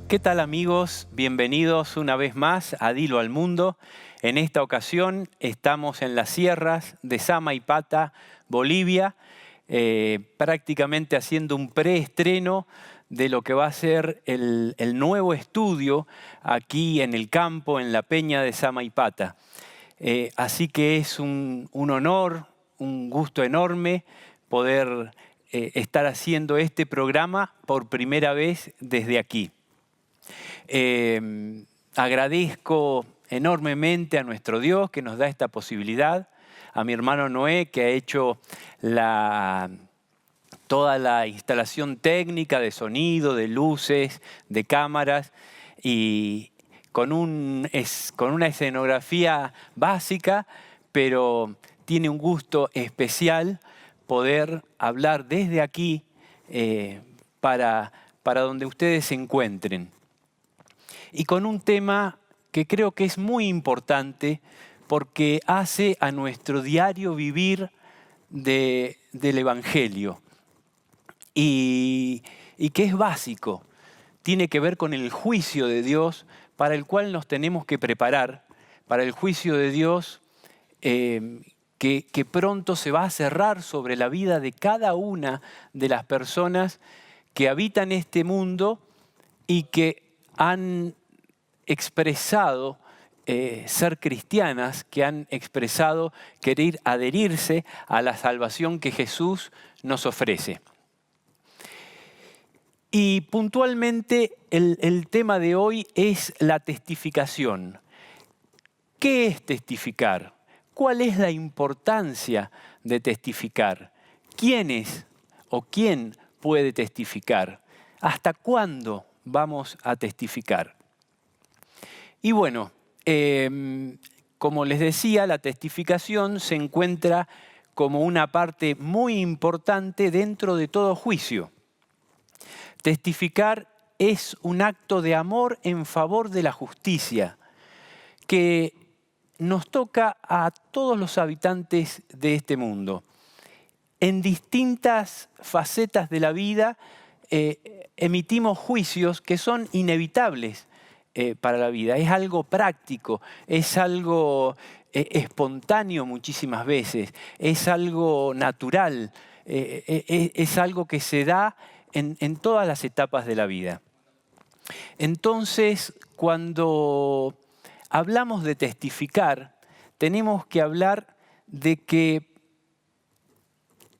¿Qué tal, amigos? Bienvenidos una vez más a Dilo al Mundo. En esta ocasión estamos en las sierras de Samaipata, Bolivia, prácticamente haciendo un preestreno de lo que va a ser el nuevo estudio aquí en el campo, en la peña de Samaipata. Así que es un honor, un gusto enorme poder estar haciendo este programa por primera vez desde aquí. Agradezco enormemente a nuestro Dios que nos da esta posibilidad, a mi hermano Noé que ha hecho toda la instalación técnica de sonido, de luces, de cámaras y con una escenografía básica, pero tiene un gusto especial poder hablar desde aquí para donde ustedes se encuentren. Y con un tema que creo que es muy importante porque hace a nuestro diario vivir del Evangelio y que es básico. Tiene que ver con el juicio de Dios para el cual nos tenemos que preparar, para el juicio de Dios que pronto se va a cerrar sobre la vida de cada una de las personas que habitan este mundo y que han expresado ser cristianas, que han expresado querer adherirse a la salvación que Jesús nos ofrece. Y puntualmente el tema de hoy es la testificación. ¿Qué es testificar? ¿Cuál es la importancia de testificar? ¿Quién es o quién puede testificar? ¿Hasta cuándo vamos a testificar? Y bueno, como les decía, la testificación se encuentra como una parte muy importante dentro de todo juicio. Testificar es un acto de amor en favor de la justicia que nos toca a todos los habitantes de este mundo. En distintas facetas de la vida emitimos juicios que son inevitables para la vida. Es algo práctico, es algo espontáneo muchísimas veces, es algo natural, es algo que se da en todas las etapas de la vida. Entonces, cuando hablamos de testificar, tenemos que hablar de que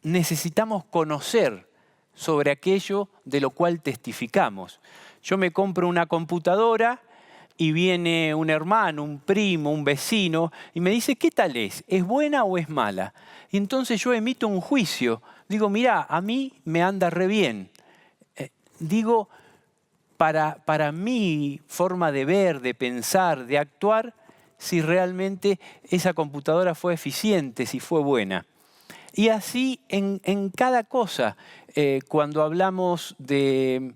necesitamos conocer sobre aquello de lo cual testificamos. Yo me compro una computadora y viene un hermano, un primo, un vecino y me dice, ¿qué tal es? ¿Es buena o es mala? Y entonces yo emito un juicio. Digo, mirá, a mí me anda re bien. Digo, para mi forma de ver, de pensar, de actuar, si realmente esa computadora fue eficiente, si fue buena. Y así en cada cosa, cuando hablamos de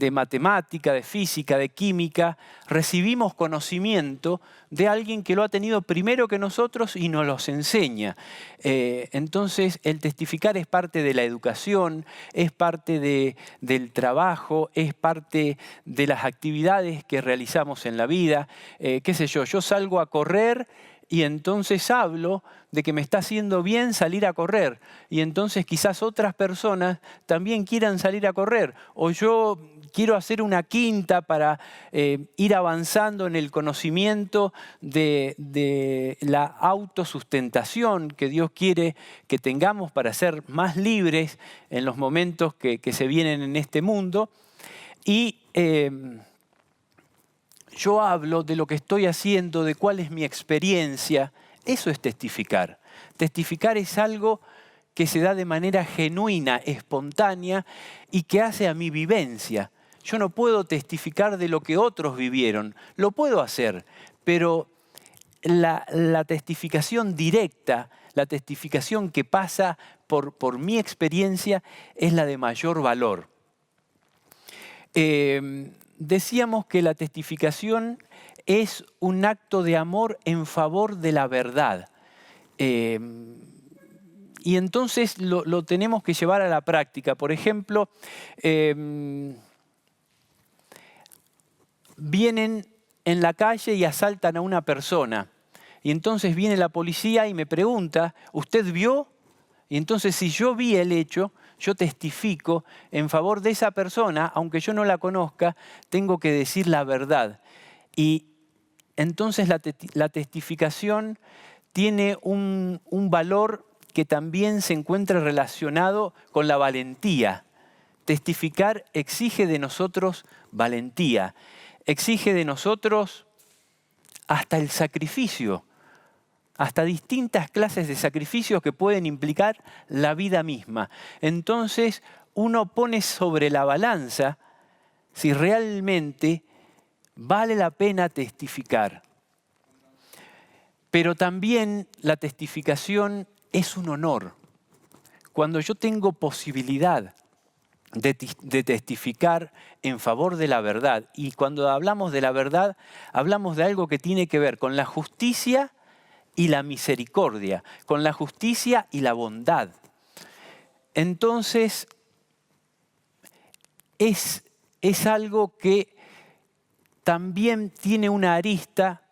matemática, de física, de química, recibimos conocimiento de alguien que lo ha tenido primero que nosotros y nos los enseña. Entonces, el testificar es parte de la educación, es parte del trabajo, es parte de las actividades que realizamos en la vida. Qué sé yo salgo a correr y entonces hablo de que me está haciendo bien salir a correr. Y entonces quizás otras personas también quieran salir a correr. O yo quiero hacer una quinta para ir avanzando en el conocimiento de la autosustentación que Dios quiere que tengamos para ser más libres en los momentos que se vienen en este mundo. Y yo hablo de lo que estoy haciendo, de cuál es mi experiencia. Eso es testificar. Testificar es algo que se da de manera genuina, espontánea y que hace a mi vivencia. Yo no puedo testificar de lo que otros vivieron. Lo puedo hacer, pero la testificación directa, la testificación que pasa por mi experiencia es la de mayor valor. Decíamos que la testificación es un acto de amor en favor de la verdad. Y entonces lo tenemos que llevar a la práctica. Por ejemplo, vienen en la calle y asaltan a una persona. Y entonces viene la policía y me pregunta, ¿usted vio? Y entonces si yo vi el hecho, yo testifico en favor de esa persona, aunque yo no la conozca, tengo que decir la verdad. Y entonces la testificación tiene un valor que también se encuentra relacionado con la valentía. Testificar exige de nosotros valentía, exige de nosotros hasta el sacrificio, hasta distintas clases de sacrificios que pueden implicar la vida misma. Entonces uno pone sobre la balanza si realmente vale la pena testificar. Pero también la testificación es un honor. Cuando yo tengo posibilidad de testificar en favor de la verdad, y cuando hablamos de la verdad, hablamos de algo que tiene que ver con la justicia y la misericordia, con la justicia y la bondad. Entonces, es algo que también tiene una arista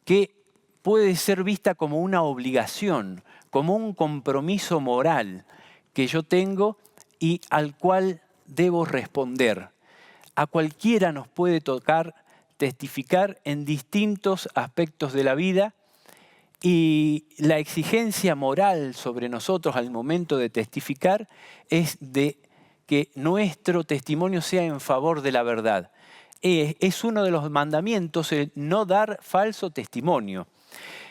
que puede ser vista como una obligación, como un compromiso moral que yo tengo y al cual debo responder. A cualquiera nos puede tocar testificar en distintos aspectos de la vida y la exigencia moral sobre nosotros al momento de testificar es de que nuestro testimonio sea en favor de la verdad. Es uno de los mandamientos el no dar falso testimonio.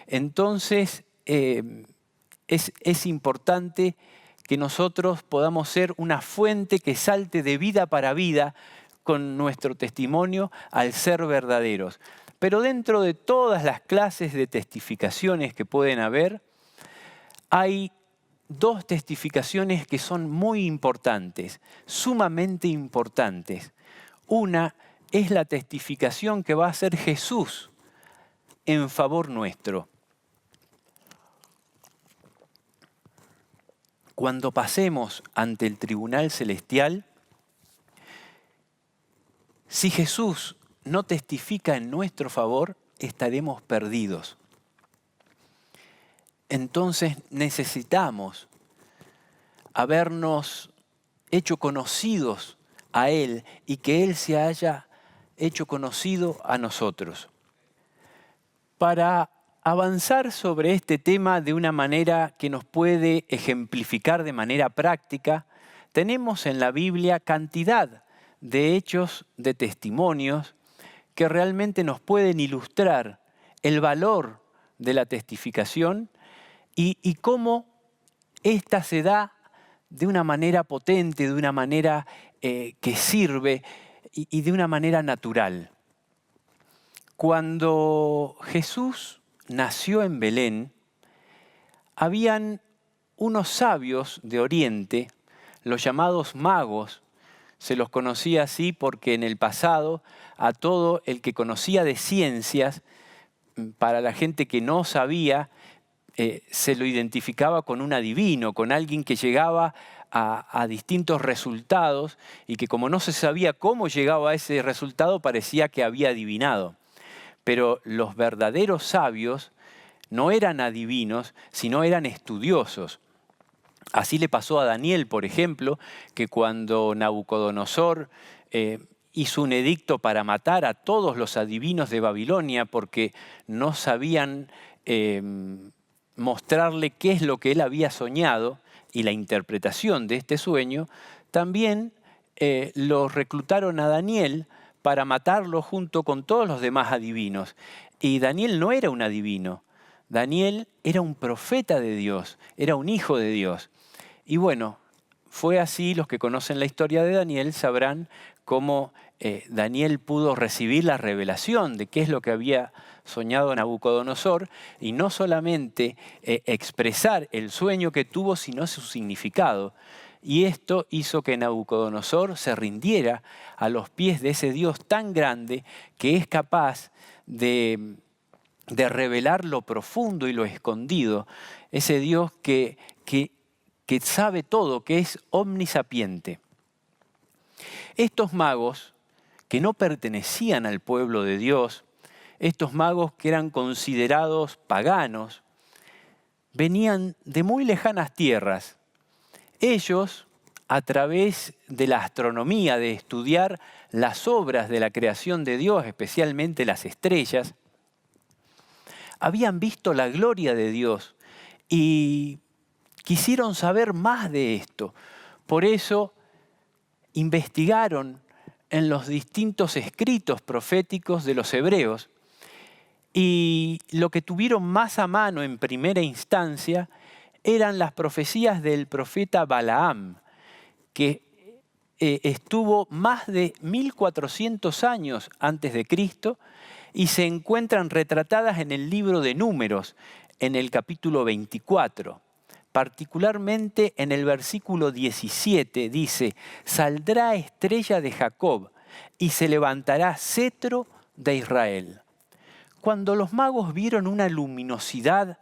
Entonces, es importante que nosotros podamos ser una fuente que salte de vida para vida con nuestro testimonio al ser verdaderos. Pero dentro de todas las clases de testificaciones que pueden haber, hay dos testificaciones que son muy importantes, sumamente importantes. Una es la testificación que va a hacer Jesús en favor nuestro. Cuando pasemos ante el tribunal celestial, si Jesús no testifica en nuestro favor, estaremos perdidos. Entonces necesitamos habernos hecho conocidos a Él y que Él se haya hecho conocido a nosotros. Para avanzar sobre este tema de una manera que nos puede ejemplificar de manera práctica, tenemos en la Biblia cantidad de hechos, de testimonios, que realmente nos pueden ilustrar el valor de la testificación y cómo ésta se da de una manera potente, de una manera que sirve y de una manera natural. Cuando Jesús nació en Belén, habían unos sabios de Oriente, los llamados magos. Se los conocía así porque en el pasado a todo el que conocía de ciencias, para la gente que no sabía, se lo identificaba con un adivino, con alguien que llegaba a distintos resultados y que como no se sabía cómo llegaba a ese resultado, parecía que había adivinado. Pero los verdaderos sabios no eran adivinos, sino eran estudiosos. Así le pasó a Daniel, por ejemplo, que cuando Nabucodonosor hizo un edicto para matar a todos los adivinos de Babilonia porque no sabían mostrarle qué es lo que él había soñado y la interpretación de este sueño, también lo reclutaron a Daniel para matarlo junto con todos los demás adivinos. Y Daniel no era un adivino, Daniel era un profeta de Dios, era un hijo de Dios. Y bueno, fue así, los que conocen la historia de Daniel sabrán cómo Daniel pudo recibir la revelación de qué es lo que había soñado Nabucodonosor y no solamente expresar el sueño que tuvo, sino su significado. Y esto hizo que Nabucodonosor se rindiera a los pies de ese Dios tan grande que es capaz de revelar lo profundo y lo escondido. Ese Dios que sabe todo, que es omnisapiente. Estos magos que no pertenecían al pueblo de Dios, estos magos que eran considerados paganos, venían de muy lejanas tierras. Ellos, a través de la astronomía, de estudiar las obras de la creación de Dios, especialmente las estrellas, habían visto la gloria de Dios y quisieron saber más de esto. Por eso investigaron en los distintos escritos proféticos de los hebreos y lo que tuvieron más a mano en primera instancia eran las profecías del profeta Balaam, que estuvo más de 1400 años antes de Cristo y se encuentran retratadas en el libro de Números, en el capítulo 24. Particularmente en el versículo 17 dice: «Saldrá estrella de Jacob y se levantará cetro de Israel». Cuando los magos vieron una luminosidad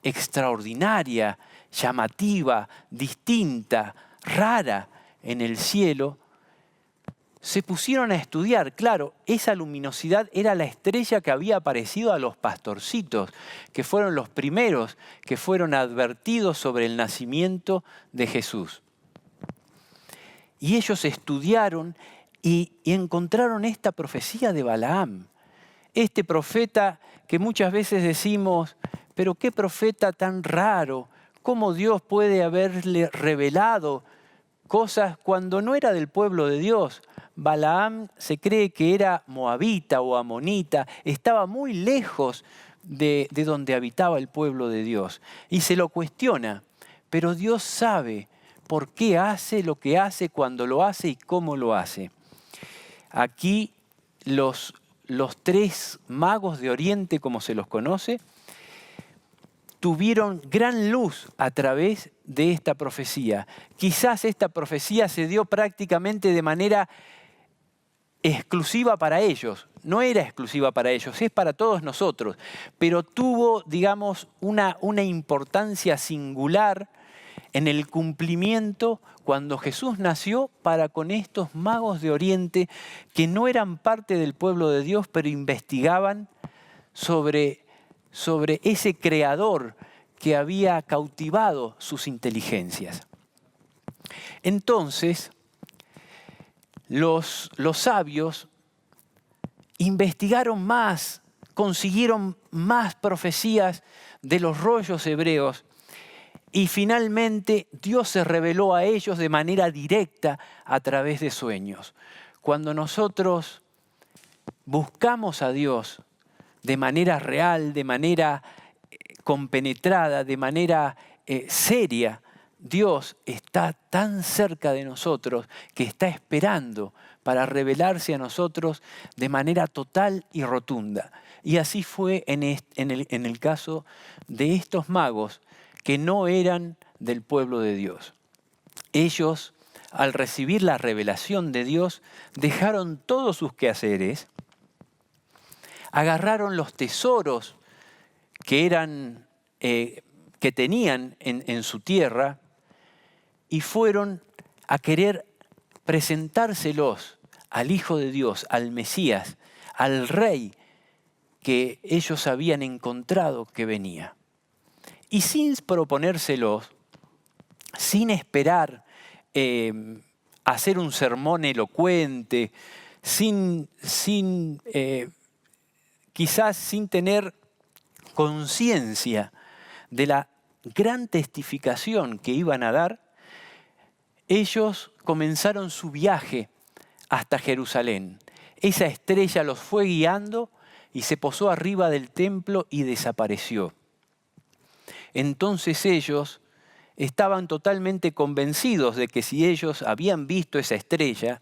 extraordinaria, llamativa, distinta, rara en el cielo, se pusieron a estudiar. Claro, esa luminosidad era la estrella que había aparecido a los pastorcitos, que fueron los primeros que fueron advertidos sobre el nacimiento de Jesús. Y ellos estudiaron y encontraron esta profecía de Balaam. Este profeta que muchas veces decimos, pero qué profeta tan raro, cómo Dios puede haberle revelado cosas cuando no era del pueblo de Dios. Balaam se cree que era moabita o amonita, estaba muy lejos de donde habitaba el pueblo de Dios. Y se lo cuestiona, pero Dios sabe por qué hace lo que hace, cuando lo hace y cómo lo hace. Aquí los tres magos de Oriente, como se los conoce, tuvieron gran luz a través de esta profecía. Quizás esta profecía se dio prácticamente de manera exclusiva para ellos. No era exclusiva para ellos, es para todos nosotros. Pero tuvo, digamos, una importancia singular en el cumplimiento cuando Jesús nació para con estos magos de Oriente que no eran parte del pueblo de Dios, pero investigaban sobre ese creador que había cautivado sus inteligencias. Entonces, los sabios investigaron más, consiguieron más profecías de los rollos hebreos y finalmente Dios se reveló a ellos de manera directa a través de sueños. Cuando nosotros buscamos a Dios de manera real, de manera compenetrada, de manera seria, Dios está tan cerca de nosotros que está esperando para revelarse a nosotros de manera total y rotunda. Y así fue en el caso de estos magos que no eran del pueblo de Dios. Ellos, al recibir la revelación de Dios, dejaron todos sus quehaceres, agarraron los tesoros que tenían en su tierra y fueron a querer presentárselos al Hijo de Dios, al Mesías, al Rey que ellos habían encontrado que venía. Y sin proponérselos, sin esperar hacer un sermón elocuente, quizás sin tener conciencia de la gran testificación que iban a dar, ellos comenzaron su viaje hasta Jerusalén. Esa estrella los fue guiando y se posó arriba del templo y desapareció. Entonces ellos estaban totalmente convencidos de que si ellos habían visto esa estrella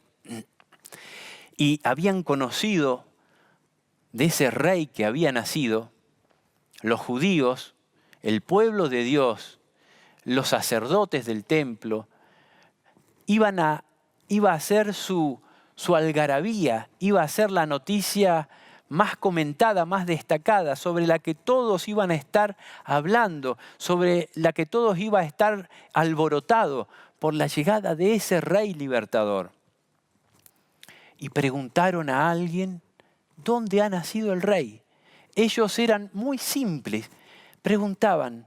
y habían conocido de ese rey que había nacido, los judíos, el pueblo de Dios, los sacerdotes del templo, iba a ser su algarabía, iba a ser la noticia más comentada, más destacada, sobre la que todos iban a estar hablando, sobre la que todos iban a estar alborotados por la llegada de ese rey libertador. y preguntaron a alguien, ¿dónde ha nacido el rey? Ellos eran muy simples, preguntaban.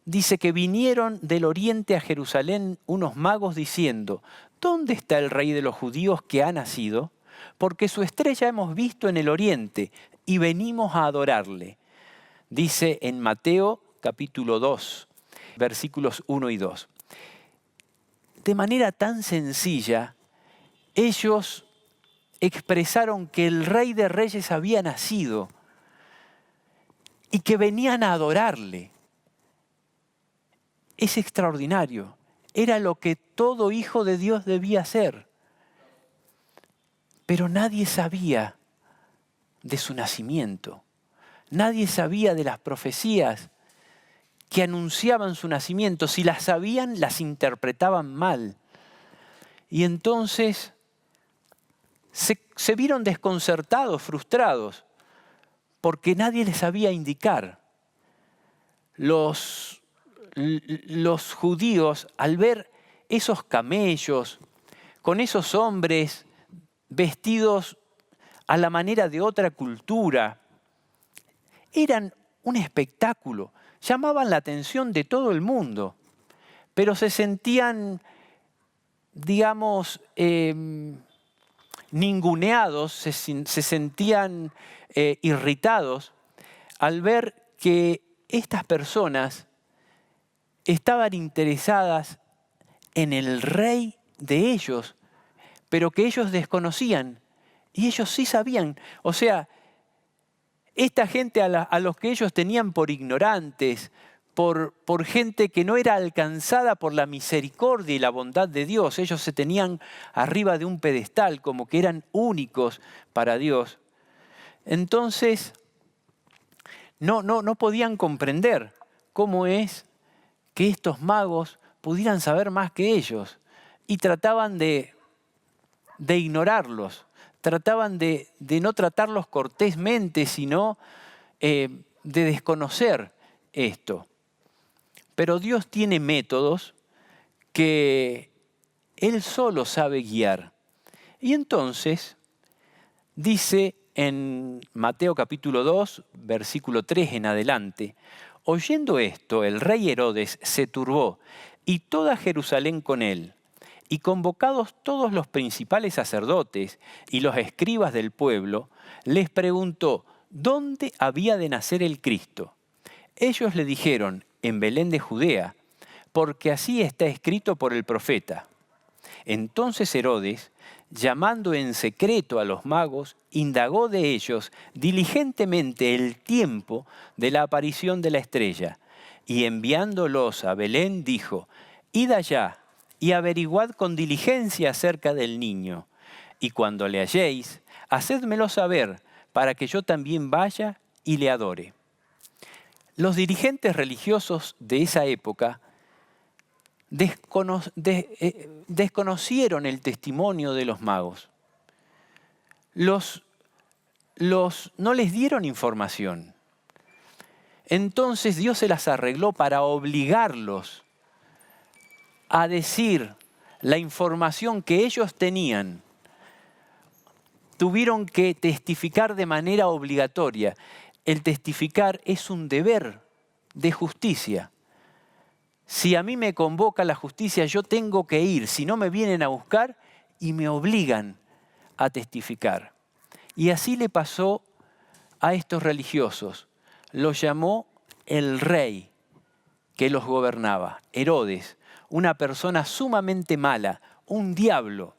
Dice que vinieron del oriente a Jerusalén unos magos diciendo, ¿dónde está el rey de los judíos que ha nacido? Porque su estrella hemos visto en el oriente y venimos a adorarle. Dice en Mateo capítulo 2, versículos 1 y 2. De manera tan sencilla, ellos expresaron que el Rey de Reyes había nacido y que venían a adorarle. Es extraordinario. Era lo que todo hijo de Dios debía hacer. Pero nadie sabía de su nacimiento. Nadie sabía de las profecías que anunciaban su nacimiento. Si las sabían, las interpretaban mal. Y entonces se vieron desconcertados, frustrados, porque nadie les sabía indicar. Los judíos, al ver esos camellos, con esos hombres vestidos a la manera de otra cultura, eran un espectáculo, llamaban la atención de todo el mundo, pero se sentían, digamos, ninguneados, se sentían irritados al ver que estas personas estaban interesadas en el rey de ellos, pero que ellos desconocían y ellos sí sabían. O sea, esta gente a los que ellos tenían por ignorantes, por gente que no era alcanzada por la misericordia y la bondad de Dios, ellos se tenían arriba de un pedestal, como que eran únicos para Dios. Entonces, no podían comprender cómo es que estos magos pudieran saber más que ellos y trataban de ignorarlos, trataban de no tratarlos cortésmente, sino de desconocer esto. Pero Dios tiene métodos que Él solo sabe guiar. Y entonces dice en Mateo capítulo 2, versículo 3 en adelante, oyendo esto, el rey Herodes se turbó y toda Jerusalén con él. Y convocados todos los principales sacerdotes y los escribas del pueblo, les preguntó dónde había de nacer el Cristo. Ellos le dijeron, en Belén de Judea, porque así está escrito por el profeta. Entonces Herodes, llamando en secreto a los magos, indagó de ellos diligentemente el tiempo de la aparición de la estrella, y enviándolos a Belén dijo, id allá y averiguad con diligencia acerca del niño, y cuando le halléis, hacédmelo saber, para que yo también vaya y le adore. Los dirigentes religiosos de esa época desconocieron el testimonio de los magos. No les dieron información. Entonces Dios se las arregló para obligarlos a decir la información que ellos tenían. Tuvieron que testificar de manera obligatoria. El testificar es un deber de justicia. Si a mí me convoca la justicia, yo tengo que ir. Si no, me vienen a buscar y me obligan a testificar. Y así le pasó a estos religiosos. Los llamó el rey que los gobernaba, Herodes, una persona sumamente mala, un diablo.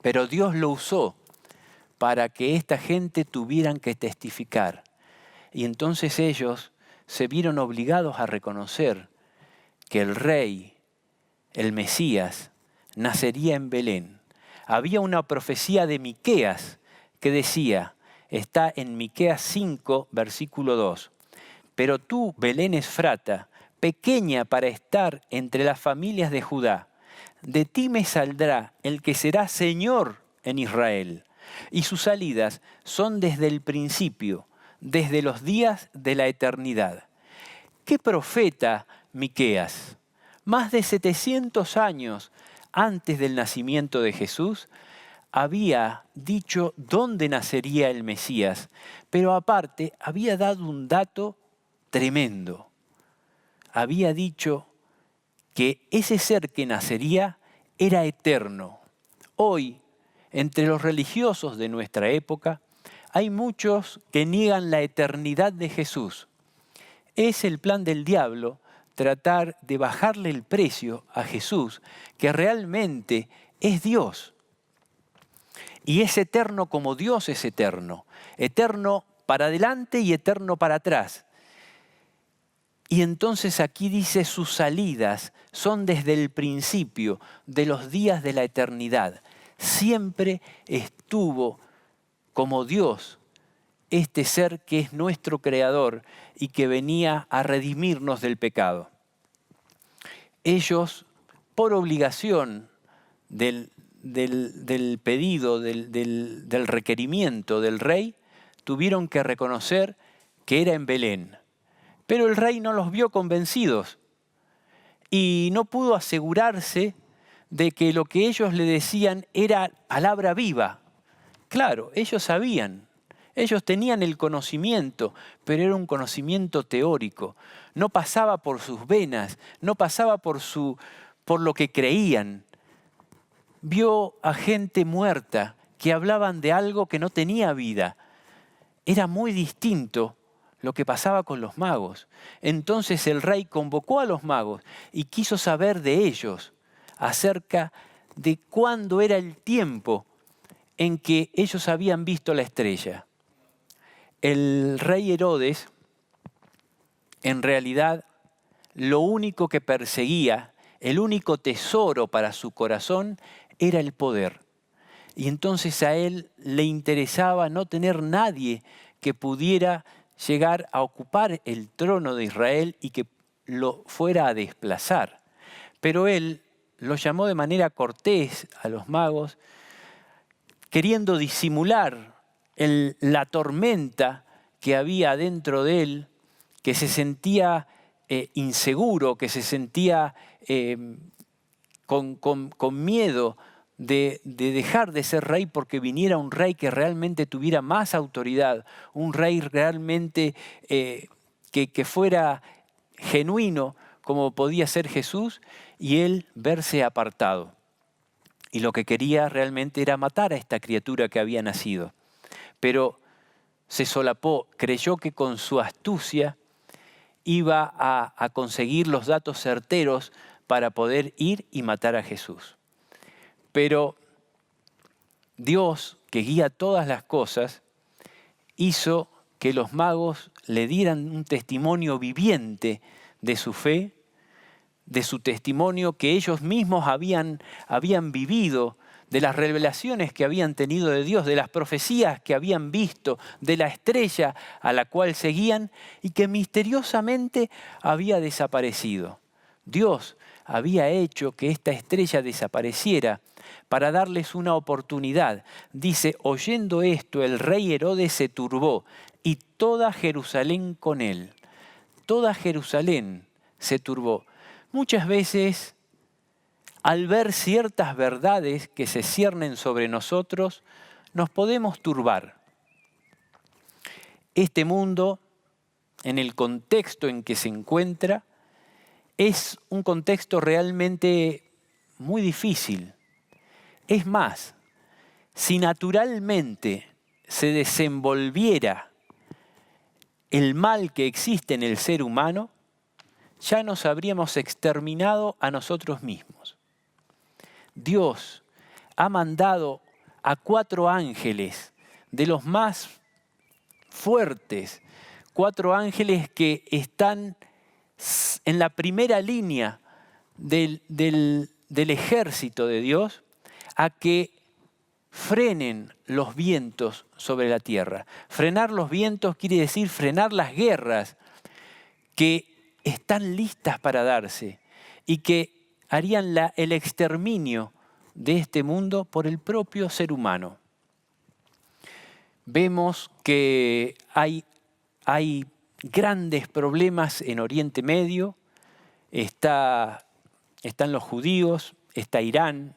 Pero Dios lo usó para que esta gente tuvieran que testificar. Y entonces ellos se vieron obligados a reconocer que el rey, el Mesías, nacería en Belén. Había una profecía de Miqueas que decía, está en Miqueas 5, versículo 2, pero tú, Belén Efrata, pequeña para estar entre las familias de Judá, de ti me saldrá el que será Señor en Israel, y sus salidas son desde el principio, desde los días de la eternidad. ¿Qué profeta Miqueas? Más de 700 años antes del nacimiento de Jesús, había dicho dónde nacería el Mesías, pero aparte había dado un dato tremendo. Había dicho que ese ser que nacería era eterno. Hoy, entre los religiosos de nuestra época, hay muchos que niegan la eternidad de Jesús. Es el plan del diablo tratar de bajarle el precio a Jesús, que realmente es Dios. Y es eterno como Dios es eterno. Eterno para adelante y eterno para atrás. Y entonces aquí dice sus salidas son desde el principio de los días de la eternidad. Siempre estuvo como Dios este ser que es nuestro creador y que venía a redimirnos del pecado. Ellos, por obligación del pedido, del requerimiento del rey, tuvieron que reconocer que era en Belén. Pero el rey no los vio convencidos y no pudo asegurarse de que lo que ellos le decían era palabra viva. Claro, ellos sabían, ellos tenían el conocimiento, pero era un conocimiento teórico. No pasaba por sus venas, no pasaba por lo que creían. Vio a gente muerta que hablaban de algo que no tenía vida. Era muy distinto lo que pasaba con los magos. Entonces el rey convocó a los magos y quiso saber de ellos acerca de cuándo era el tiempo en que ellos habían visto la estrella. El rey Herodes, en realidad, lo único que perseguía, el único tesoro para su corazón, era el poder. Y entonces a él le interesaba no tener nadie que pudiera llegar a ocupar el trono de Israel y que lo fuera a desplazar. Pero él los llamó de manera cortés a los magos, queriendo disimular la tormenta que había dentro de él, que se sentía inseguro, que se sentía con miedo de dejar de ser rey porque viniera un rey que realmente tuviera más autoridad, un rey realmente que fuera genuino como podía ser Jesús, y él verse apartado. Y lo que quería realmente era matar a esta criatura que había nacido. Pero se solapó, creyó que con su astucia iba a conseguir los datos certeros para poder ir y matar a Jesús. Pero Dios, que guía todas las cosas, hizo que los magos le dieran un testimonio viviente de su fe, de su testimonio que ellos mismos habían vivido, de las revelaciones que habían tenido de Dios, de las profecías que habían visto, de la estrella a la cual seguían y que misteriosamente había desaparecido. Dios había hecho que esta estrella desapareciera para darles una oportunidad. Dice, oyendo esto, el rey Herodes se turbó y toda Jerusalén con él. Toda Jerusalén se turbó. Muchas veces, al ver ciertas verdades que se ciernen sobre nosotros, nos podemos turbar. Este mundo, en el contexto en que se encuentra, es un contexto realmente muy difícil. Es más, si naturalmente se desenvolviera el mal que existe en el ser humano, ya nos habríamos exterminado a nosotros mismos. Dios ha mandado a 4 ángeles de los más fuertes, 4 ángeles que están en la primera línea del ejército de Dios, a que frenen los vientos sobre la tierra. Frenar los vientos quiere decir frenar las guerras que están listas para darse y que harían el exterminio de este mundo por el propio ser humano. Vemos que hay grandes problemas en Oriente Medio, están los judíos, está Irán,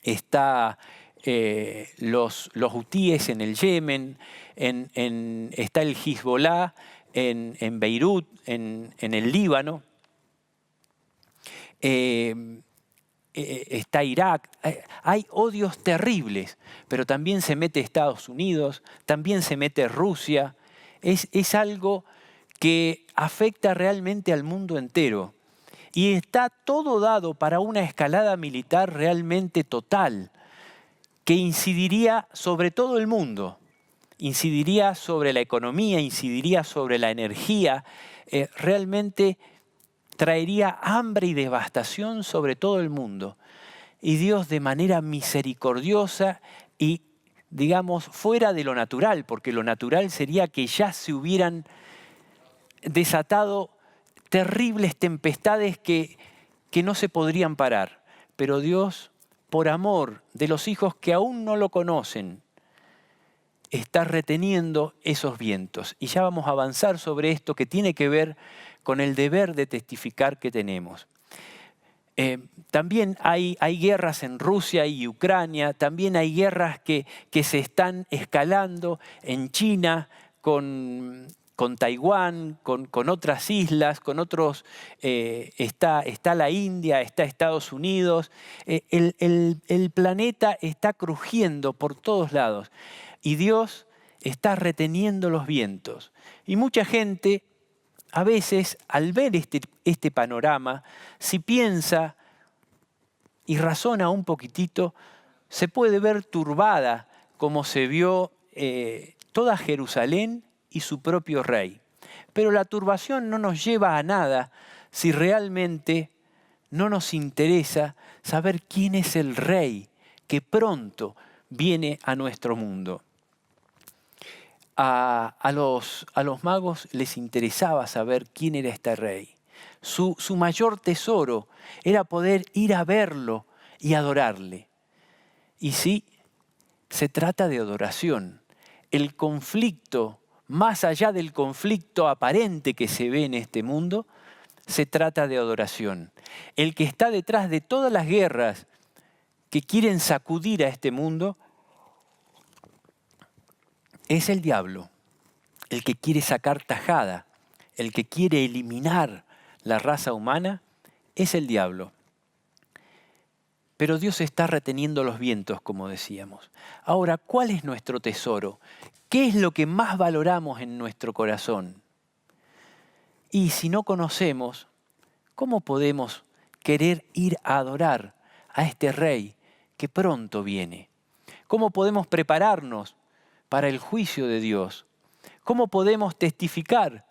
está los hutíes en el Yemen, está el Hezbollah en Beirut, en el Líbano, está Irak. Hay odios terribles, pero también se mete Estados Unidos, también se mete Rusia. Es algo que afecta realmente al mundo entero. Y está todo dado para una escalada militar realmente total, que incidiría sobre todo el mundo, incidiría sobre la economía, incidiría sobre la energía, realmente traería hambre y devastación sobre todo el mundo. Y Dios, de manera misericordiosa y, digamos, fuera de lo natural, porque lo natural sería que ya se hubieran desatado terribles tempestades que no se podrían parar. Pero Dios, por amor de los hijos que aún no lo conocen, está reteniendo esos vientos. Y ya vamos a avanzar sobre esto que tiene que ver con el deber de testificar que tenemos. También hay guerras en Rusia y Ucrania, también hay guerras que se están escalando en China con Taiwán, con otras islas, con otros, está la India, está Estados Unidos. El planeta está crujiendo por todos lados y Dios está reteniendo los vientos. Y mucha gente, a veces, al ver este panorama, si piensa y razona un poquitito, se puede ver turbada como se vio toda Jerusalén y su propio rey. Pero la turbación no nos lleva a nada si realmente no nos interesa saber quién es el rey que pronto viene a nuestro mundo. A los magos les interesaba saber quién era este rey. Su mayor tesoro era poder ir a verlo y adorarle. Y sí, se trata de adoración. El conflicto, más allá del conflicto aparente que se ve en este mundo, se trata de adoración. El que está detrás de todas las guerras que quieren sacudir a este mundo es el diablo, el que quiere sacar tajada, el que quiere eliminar la raza humana, es el diablo. Pero Dios está reteniendo los vientos, como decíamos. Ahora, ¿cuál es nuestro tesoro? ¿Qué es lo que más valoramos en nuestro corazón? Y si no conocemos, ¿cómo podemos querer ir a adorar a este rey que pronto viene? ¿Cómo podemos prepararnos para el juicio de Dios? ¿Cómo podemos testificar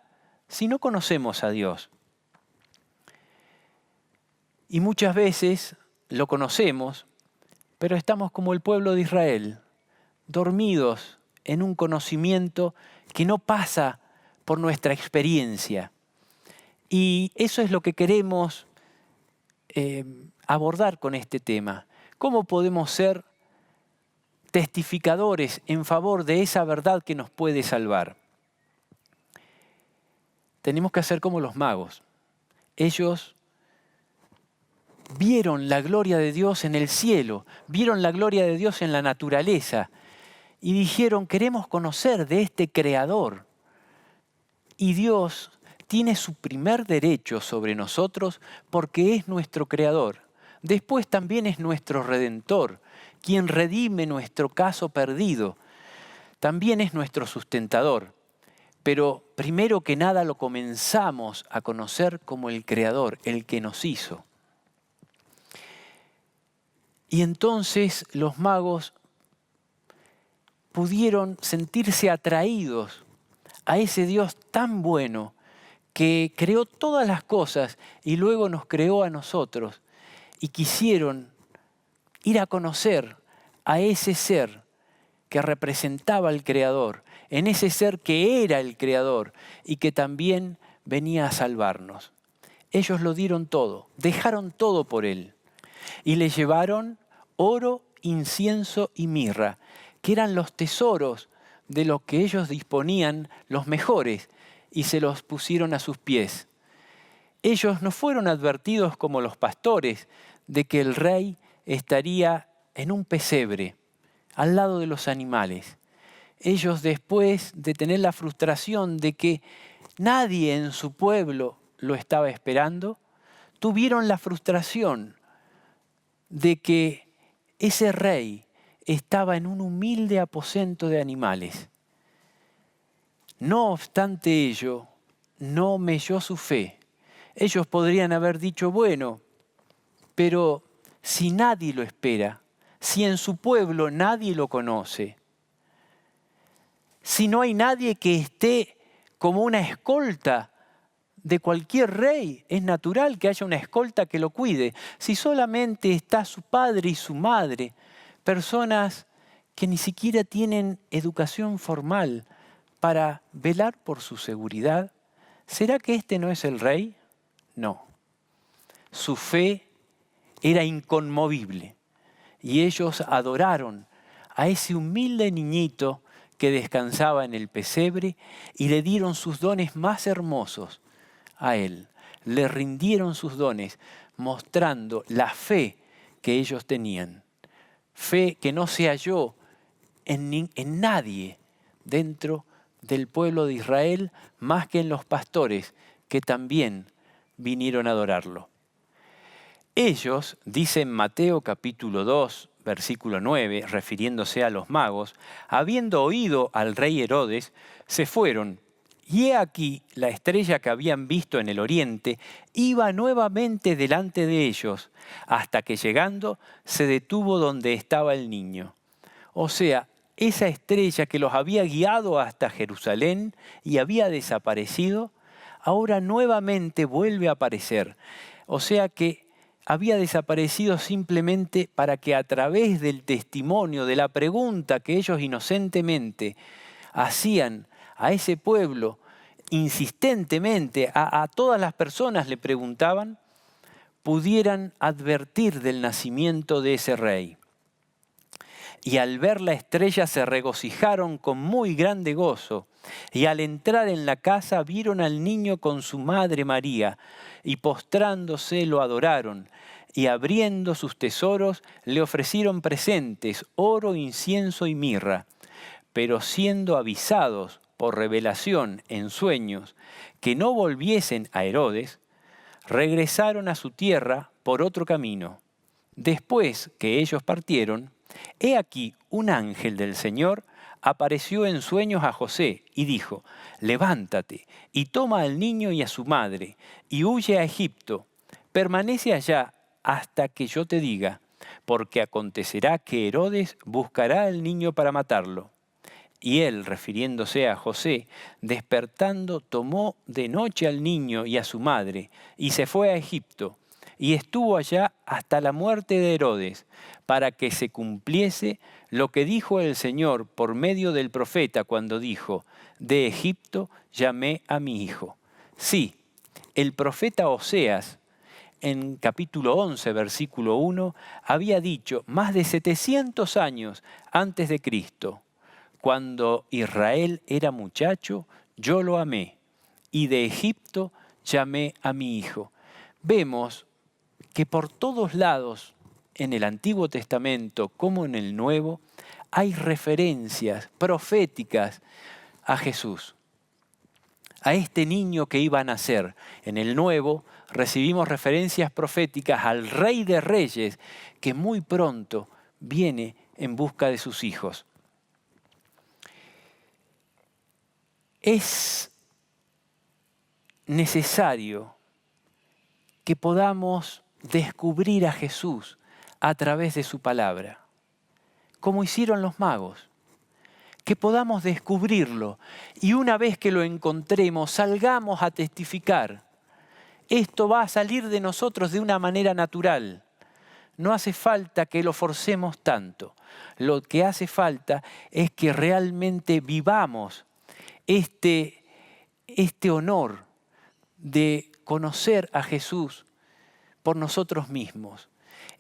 si no conocemos a Dios? Y muchas veces lo conocemos, pero estamos como el pueblo de Israel, dormidos en un conocimiento que no pasa por nuestra experiencia. Y eso es lo que queremos abordar con este tema. ¿Cómo podemos ser testificadores en favor de esa verdad que nos puede salvar? Tenemos que hacer como los magos. Ellos vieron la gloria de Dios en el cielo, vieron la gloria de Dios en la naturaleza y dijeron, queremos conocer de este Creador. Y Dios tiene su primer derecho sobre nosotros porque es nuestro Creador. Después también es nuestro Redentor, quien redime nuestro caso perdido. También es nuestro sustentador. Pero primero que nada lo comenzamos a conocer como el Creador, el que nos hizo. Y entonces los magos pudieron sentirse atraídos a ese Dios tan bueno que creó todas las cosas y luego nos creó a nosotros. Y quisieron ir a conocer a ese ser que representaba al Creador, en ese ser que era el Creador y que también venía a salvarnos. Ellos lo dieron todo, dejaron todo por Él y le llevaron oro, incienso y mirra, que eran los tesoros de los que ellos disponían, los mejores, y se los pusieron a sus pies. Ellos no fueron advertidos como los pastores de que el rey estaría en un pesebre. al lado de los animales. Ellos, después de tener la frustración de que nadie en su pueblo lo estaba esperando, tuvieron la frustración de que ese rey estaba en un humilde aposento de animales. No obstante ello, no melló su fe. Ellos podrían haber dicho, bueno, pero si nadie lo espera, si en su pueblo nadie lo conoce, si no hay nadie que esté como una escolta de cualquier rey, es natural que haya una escolta que lo cuide. Si solamente está su padre y su madre, personas que ni siquiera tienen educación formal para velar por su seguridad, ¿será que este no es el rey? No. Su fe era inconmovible y ellos adoraron a ese humilde niñito que descansaba en el pesebre y le dieron sus dones más hermosos a él. Le rindieron sus dones mostrando la fe que ellos tenían. Fe que no se halló en nadie dentro del pueblo de Israel más que en los pastores que también vinieron a adorarlo. Ellos, dice en Mateo capítulo 2, versículo 9, refiriéndose a los magos, habiendo oído al rey Herodes, se fueron. Y he aquí la estrella que habían visto en el oriente iba nuevamente delante de ellos, hasta que llegando se detuvo donde estaba el niño. O sea, esa estrella que los había guiado hasta Jerusalén y había desaparecido, ahora nuevamente vuelve a aparecer. O sea que había desaparecido simplemente para que a través del testimonio, de la pregunta que ellos inocentemente hacían a ese pueblo, insistentemente, a todas las personas le preguntaban, pudieran advertir del nacimiento de ese rey. Y al ver la estrella se regocijaron con muy grande gozo. Y al entrar en la casa vieron al niño con su madre María, y postrándose lo adoraron. Y abriendo sus tesoros le ofrecieron presentes, oro, incienso y mirra. Pero siendo avisados por revelación en sueños que no volviesen a Herodes, regresaron a su tierra por otro camino. Después que ellos partieron, he aquí un ángel del Señor apareció en sueños a José y dijo, levántate y toma al niño y a su madre y huye a Egipto. Permanece allá hasta que yo te diga, porque acontecerá que Herodes buscará al niño para matarlo. Y él, refiriéndose a José, despertando, tomó de noche al niño y a su madre y se fue a Egipto. Y estuvo allá hasta la muerte de Herodes, para que se cumpliese lo que dijo el Señor por medio del profeta cuando dijo, de Egipto llamé a mi hijo. Sí, el profeta Oseas, en capítulo 11, versículo 1, había dicho más de 700 años antes de Cristo, cuando Israel era muchacho, yo lo amé, y de Egipto llamé a mi hijo. Vemos que por todos lados, en el Antiguo Testamento como en el Nuevo, hay referencias proféticas a Jesús, a este niño que iba a nacer. En el Nuevo recibimos referencias proféticas al Rey de Reyes, que muy pronto viene en busca de sus hijos. Es necesario que podamos descubrir a Jesús a través de su palabra, como hicieron los magos, que podamos descubrirlo y una vez que lo encontremos salgamos a testificar. Esto va a salir de nosotros de una manera natural. No hace falta que lo forcemos tanto. Lo que hace falta es que realmente vivamos este honor de conocer a Jesús por nosotros mismos.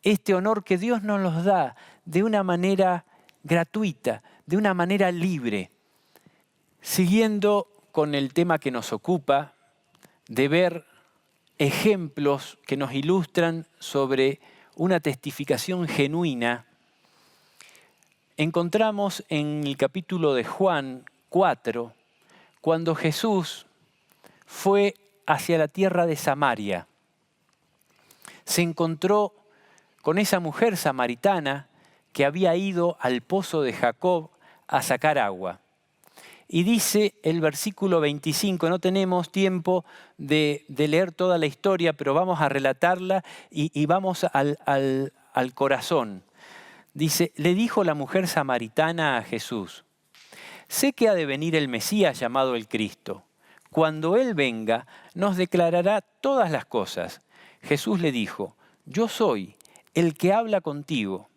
Este honor que Dios nos los da de una manera gratuita, de una manera libre. Siguiendo con el tema que nos ocupa, de ver ejemplos que nos ilustran sobre una testificación genuina, encontramos en el capítulo de Juan 4, cuando Jesús fue hacia la tierra de Samaria. Se encontró con esa mujer samaritana que había ido al pozo de Jacob a sacar agua. Y dice el versículo 25, no tenemos tiempo de leer toda la historia, pero vamos a relatarla y vamos al corazón. Dice, le dijo la mujer samaritana a Jesús, sé que ha de venir el Mesías llamado el Cristo. Cuando Él venga, nos declarará todas las cosas. Jesús le dijo, yo soy el que habla contigo.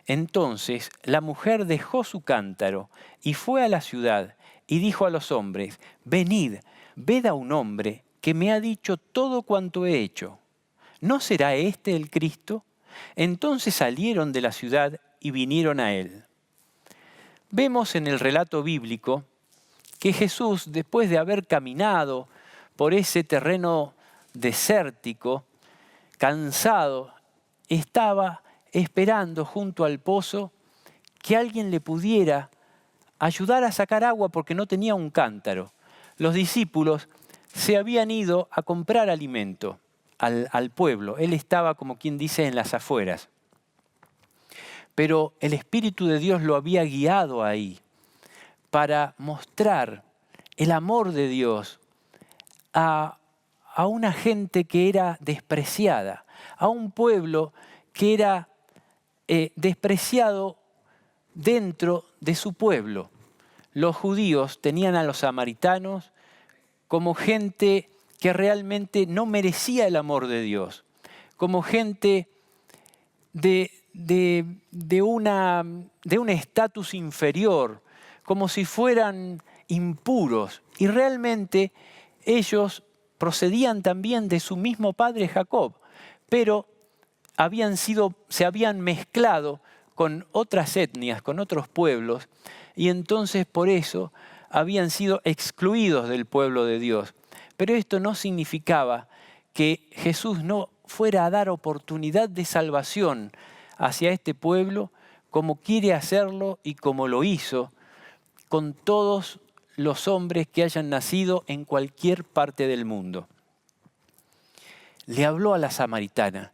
Entonces la mujer dejó su cántaro y fue a la ciudad y dijo a los hombres, venid, ved a un hombre que me ha dicho todo cuanto he hecho. ¿No será este el Cristo? Entonces salieron de la ciudad y vinieron a él. Vemos en el relato bíblico que Jesús, después de haber caminado por ese terreno desértico, cansado, estaba esperando junto al pozo que alguien le pudiera ayudar a sacar agua porque no tenía un cántaro. Los discípulos se habían ido a comprar alimento al pueblo. Él estaba, como quien dice, en las afueras. Pero el Espíritu de Dios lo había guiado ahí para mostrar el amor de Dios a una gente que era despreciada, a un pueblo que era despreciado dentro de su pueblo. Los judíos tenían a los samaritanos como gente que realmente no merecía el amor de Dios, como gente de un estatus inferior, como si fueran impuros. Y realmente ellos procedían también de su mismo padre Jacob, pero se habían mezclado con otras etnias, con otros pueblos, y entonces por eso habían sido excluidos del pueblo de Dios. Pero esto no significaba que Jesús no fuera a dar oportunidad de salvación hacia este pueblo, como quiere hacerlo y como lo hizo con todos los hombres que hayan nacido en cualquier parte del mundo. Le habló a la samaritana.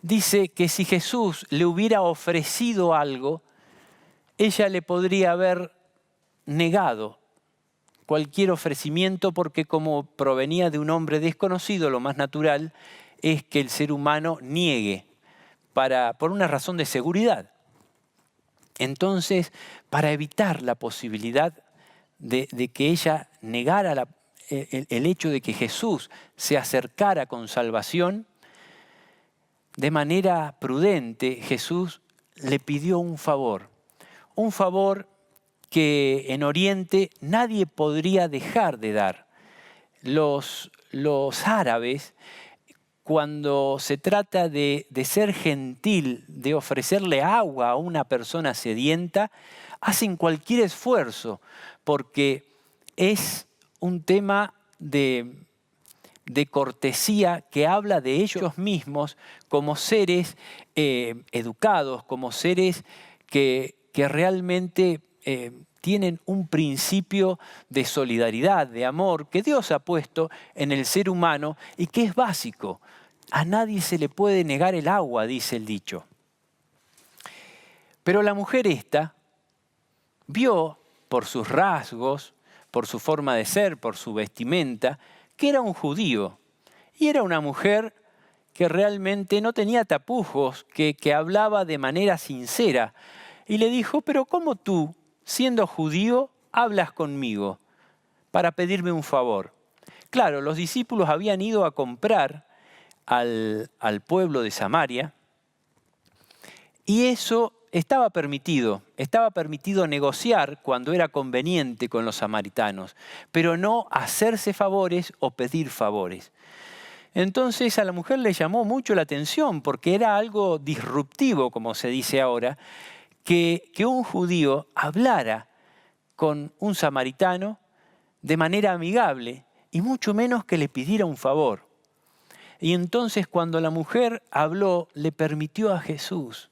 Dice que si Jesús le hubiera ofrecido algo, ella le podría haber negado cualquier ofrecimiento porque como provenía de un hombre desconocido, lo más natural es que el ser humano niegue por una razón de seguridad. Entonces, para evitar la posibilidad de que ella negara el hecho de que Jesús se acercara con salvación, de manera prudente Jesús le pidió un favor que en Oriente nadie podría dejar de dar. Los árabes, cuando se trata de ser gentil, de ofrecerle agua a una persona sedienta, hacen cualquier esfuerzo porque es un tema de cortesía que habla de ellos mismos como seres educados, como seres que realmente tienen un principio de solidaridad, de amor, que Dios ha puesto en el ser humano y que es básico. A nadie se le puede negar el agua, dice el dicho. Pero la mujer esta vio por sus rasgos, por su forma de ser, por su vestimenta, que era un judío. Y era una mujer que realmente no tenía tapujos, que hablaba de manera sincera. Y le dijo, pero ¿cómo tú, siendo judío, hablas conmigo para pedirme un favor? Claro, los discípulos habían ido a comprar al pueblo de Samaria y eso estaba permitido negociar cuando era conveniente con los samaritanos, pero no hacerse favores o pedir favores. Entonces a la mujer le llamó mucho la atención porque era algo disruptivo, como se dice ahora, que un judío hablara con un samaritano de manera amigable y mucho menos que le pidiera un favor. Y entonces cuando la mujer habló, le permitió a Jesús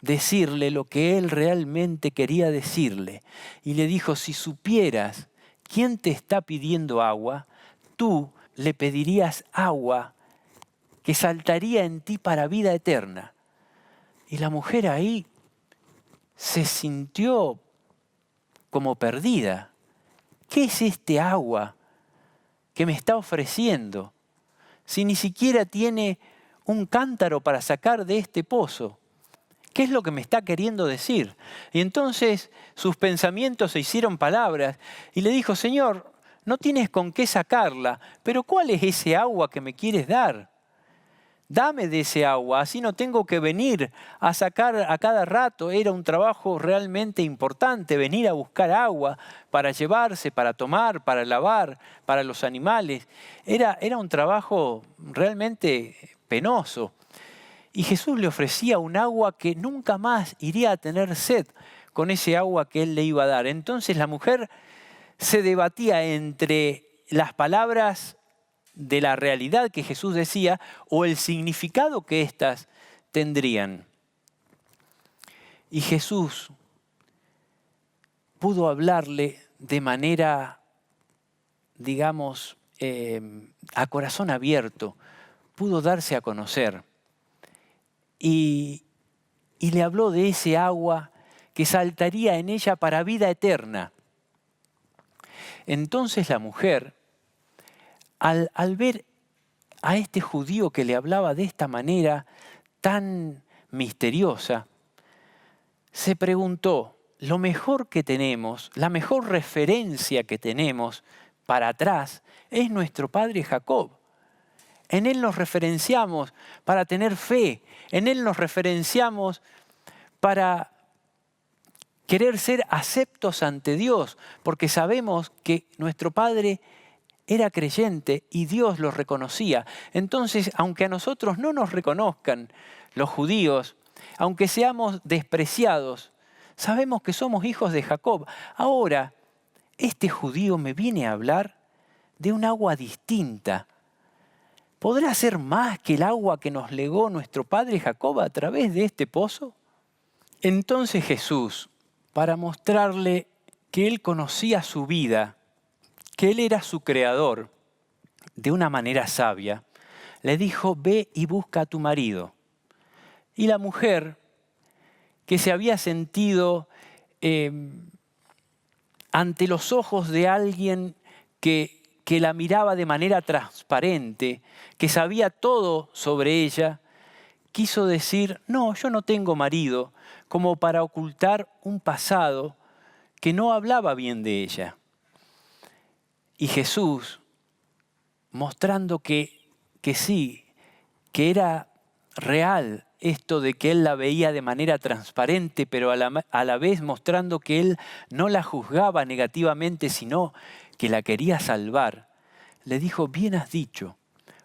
decirle lo que él realmente quería decirle. Y le dijo, si supieras quién te está pidiendo agua, tú le pedirías agua que saltaría en ti para vida eterna. Y la mujer ahí se sintió como perdida. ¿Qué es este agua que me está ofreciendo? Si ni siquiera tiene un cántaro para sacar de este pozo. ¿Qué es lo que me está queriendo decir? Y entonces sus pensamientos se hicieron palabras y le dijo, Señor, no tienes con qué sacarla, pero ¿cuál es ese agua que me quieres dar? Dame de ese agua, así no tengo que venir a sacar a cada rato. Era un trabajo realmente importante, venir a buscar agua para llevarse, para tomar, para lavar, para los animales. Era un trabajo realmente penoso. Y Jesús le ofrecía un agua que nunca más iría a tener sed con ese agua que él le iba a dar. Entonces la mujer se debatía entre las palabras de la realidad que Jesús decía o el significado que éstas tendrían. Y Jesús pudo hablarle de manera, digamos, a corazón abierto, pudo darse a conocer. Y le habló de ese agua que saltaría en ella para vida eterna. Entonces la mujer, al ver a este judío que le hablaba de esta manera tan misteriosa, se preguntó, lo mejor que tenemos, la mejor referencia que tenemos para atrás es nuestro padre Jacob. En él nos referenciamos para tener fe, en él nos referenciamos para querer ser aceptos ante Dios, porque sabemos que nuestro padre era creyente y Dios lo reconocía. Entonces, aunque a nosotros no nos reconozcan los judíos, aunque seamos despreciados, sabemos que somos hijos de Jacob. Ahora, este judío me viene a hablar de un agua distinta. ¿Podrá ser más que el agua que nos legó nuestro padre Jacob a través de este pozo? Entonces Jesús, para mostrarle que él conocía su vida, que él era su creador, de una manera sabia, le dijo, ve y busca a tu marido. Y la mujer, que se había sentido ante los ojos de alguien que la miraba de manera transparente, que sabía todo sobre ella, quiso decir, no, yo no tengo marido, como para ocultar un pasado que no hablaba bien de ella. Y Jesús, mostrando que sí, que era real esto de que él la veía de manera transparente, pero a la vez mostrando que él no la juzgaba negativamente, sino que la quería salvar, le dijo, bien has dicho,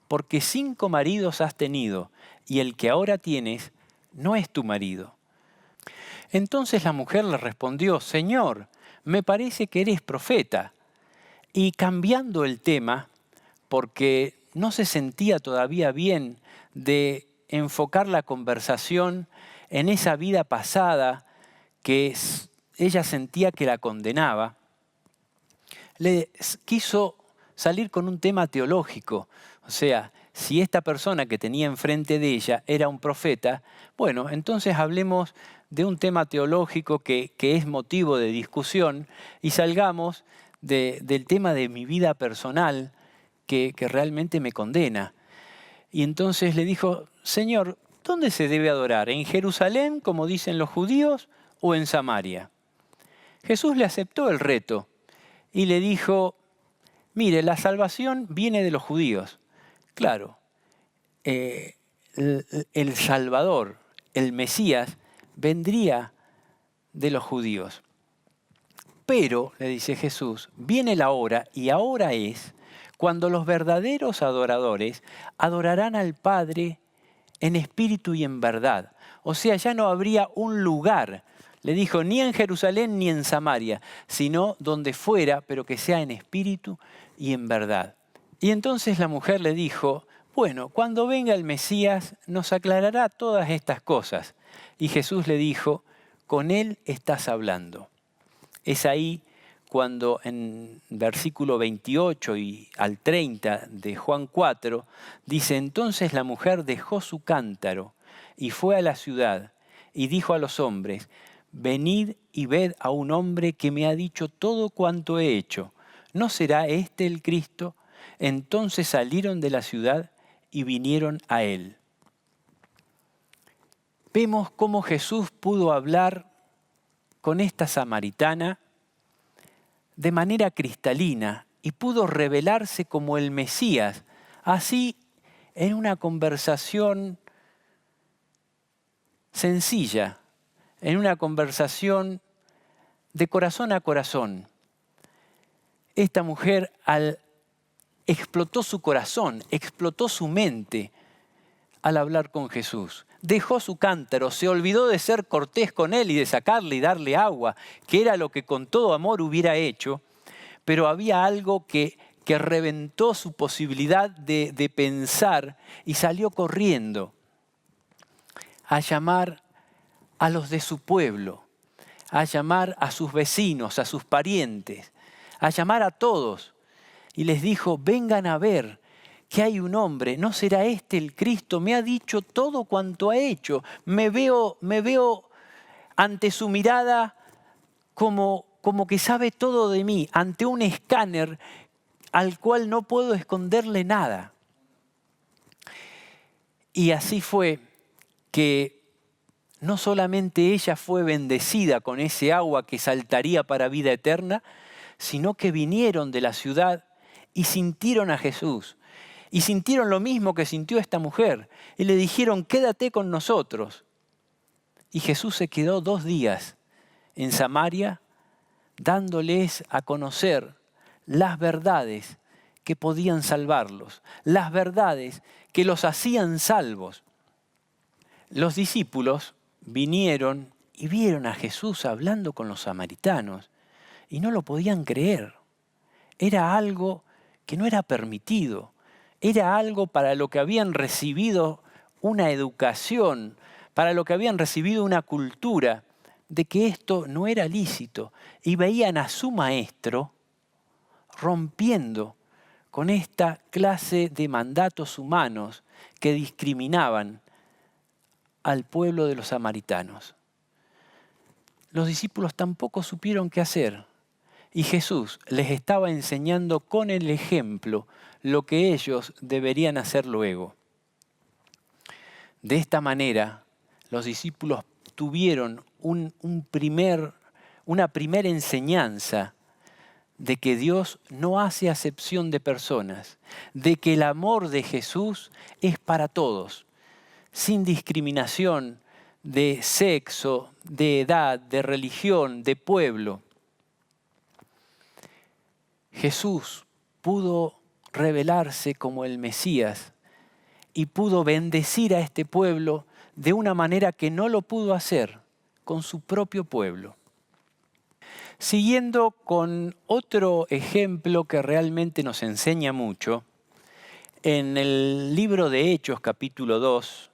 porque 5 maridos has tenido y el que ahora tienes no es tu marido. Entonces la mujer le respondió, Señor, me parece que eres profeta. Y cambiando el tema, porque no se sentía todavía bien de enfocar la conversación en esa vida pasada que ella sentía que la condenaba, le quiso salir con un tema teológico. O sea, si esta persona que tenía enfrente de ella era un profeta, bueno, entonces hablemos de un tema teológico que es motivo de discusión y salgamos del tema de mi vida personal que realmente me condena. Y entonces le dijo, Señor, ¿dónde se debe adorar? ¿En Jerusalén, como dicen los judíos, o en Samaria? Jesús le aceptó el reto y le dijo, mire, la salvación viene de los judíos. Claro, el Salvador, el Mesías, vendría de los judíos. Pero, le dice Jesús, viene la hora, y ahora es, cuando los verdaderos adoradores adorarán al Padre en espíritu y en verdad. O sea, ya no habría un lugar, le dijo, ni en Jerusalén ni en Samaria, sino donde fuera, pero que sea en espíritu y en verdad. Y entonces la mujer le dijo, bueno, cuando venga el Mesías nos aclarará todas estas cosas. Y Jesús le dijo, con él estás hablando. Es ahí cuando en versículo 28 y al 30 de Juan 4, dice, entonces la mujer dejó su cántaro y fue a la ciudad y dijo a los hombres, venid y ved a un hombre que me ha dicho todo cuanto he hecho. ¿No será este el Cristo? Entonces salieron de la ciudad y vinieron a él. Vemos cómo Jesús pudo hablar con esta samaritana de manera cristalina y pudo revelarse como el Mesías, así en una conversación sencilla, en una conversación de corazón a corazón. Esta mujer explotó su corazón, explotó su mente al hablar con Jesús. Dejó su cántaro, se olvidó de ser cortés con él y de sacarle y darle agua, que era lo que con todo amor hubiera hecho, pero había algo que reventó su posibilidad de pensar y salió corriendo a llamar a los de su pueblo, a llamar a sus vecinos, a sus parientes, a llamar a todos. Y les dijo, vengan a ver que hay un hombre, ¿no será este el Cristo? Me ha dicho todo cuanto ha hecho. Me veo ante su mirada como que sabe todo de mí, ante un escáner al cual no puedo esconderle nada. Y así fue que no solamente ella fue bendecida con ese agua que saltaría para vida eterna, sino que vinieron de la ciudad y sintieron a Jesús. Y sintieron lo mismo que sintió esta mujer. Y le dijeron, quédate con nosotros. Y Jesús se quedó 2 días en Samaria, dándoles a conocer las verdades que podían salvarlos, las verdades que los hacían salvos. Los discípulos vinieron y vieron a Jesús hablando con los samaritanos y no lo podían creer. Era algo que no era permitido. Era algo para lo que habían recibido una educación, para lo que habían recibido una cultura de que esto no era lícito. Y veían a su maestro rompiendo con esta clase de mandatos humanos que discriminaban al pueblo de los samaritanos. Los discípulos tampoco supieron qué hacer. Y Jesús les estaba enseñando con el ejemplo lo que ellos deberían hacer luego. De esta manera, los discípulos tuvieron una primera enseñanza de que Dios no hace acepción de personas, de que el amor de Jesús es para todos, sin discriminación de sexo, de edad, de religión, de pueblo. Jesús pudo revelarse como el Mesías y pudo bendecir a este pueblo de una manera que no lo pudo hacer con su propio pueblo. Siguiendo con otro ejemplo que realmente nos enseña mucho, en el libro de Hechos capítulo 2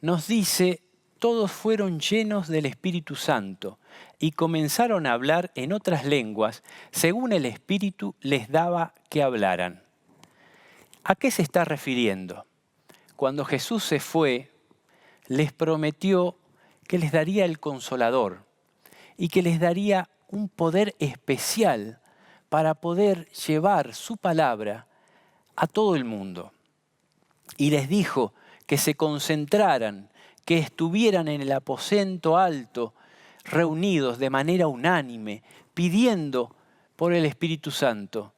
nos dice, todos fueron llenos del Espíritu Santo y comenzaron a hablar en otras lenguas según el Espíritu les daba que hablaran. ¿A qué se está refiriendo? Cuando Jesús se fue, les prometió que les daría el Consolador y que les daría un poder especial para poder llevar su palabra a todo el mundo. Y les dijo que se concentraran, que estuvieran en el aposento alto, reunidos de manera unánime, pidiendo por el Espíritu Santo.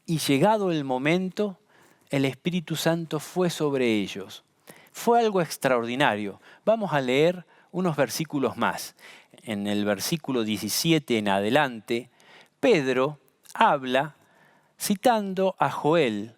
Y llegado el momento, el Espíritu Santo fue sobre ellos. Fue algo extraordinario. Vamos a leer unos versículos más. En el versículo 17 en adelante, Pedro habla citando a Joel,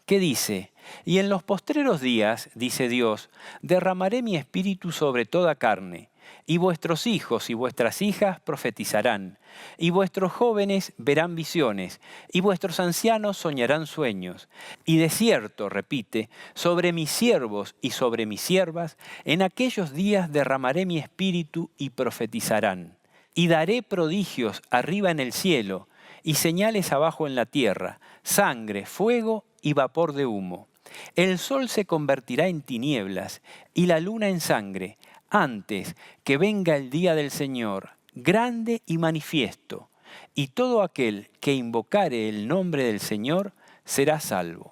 que dice, y en los postreros días, dice Dios, derramaré mi espíritu sobre toda carne, y vuestros hijos y vuestras hijas profetizarán, y vuestros jóvenes verán visiones, y vuestros ancianos soñarán sueños. Y de cierto, repite, sobre mis siervos y sobre mis siervas, en aquellos días derramaré mi espíritu y profetizarán. Y daré prodigios arriba en el cielo, y señales abajo en la tierra, sangre, fuego y vapor de humo. El sol se convertirá en tinieblas y la luna en sangre, antes que venga el día del Señor, grande y manifiesto, y todo aquel que invocare el nombre del Señor será salvo.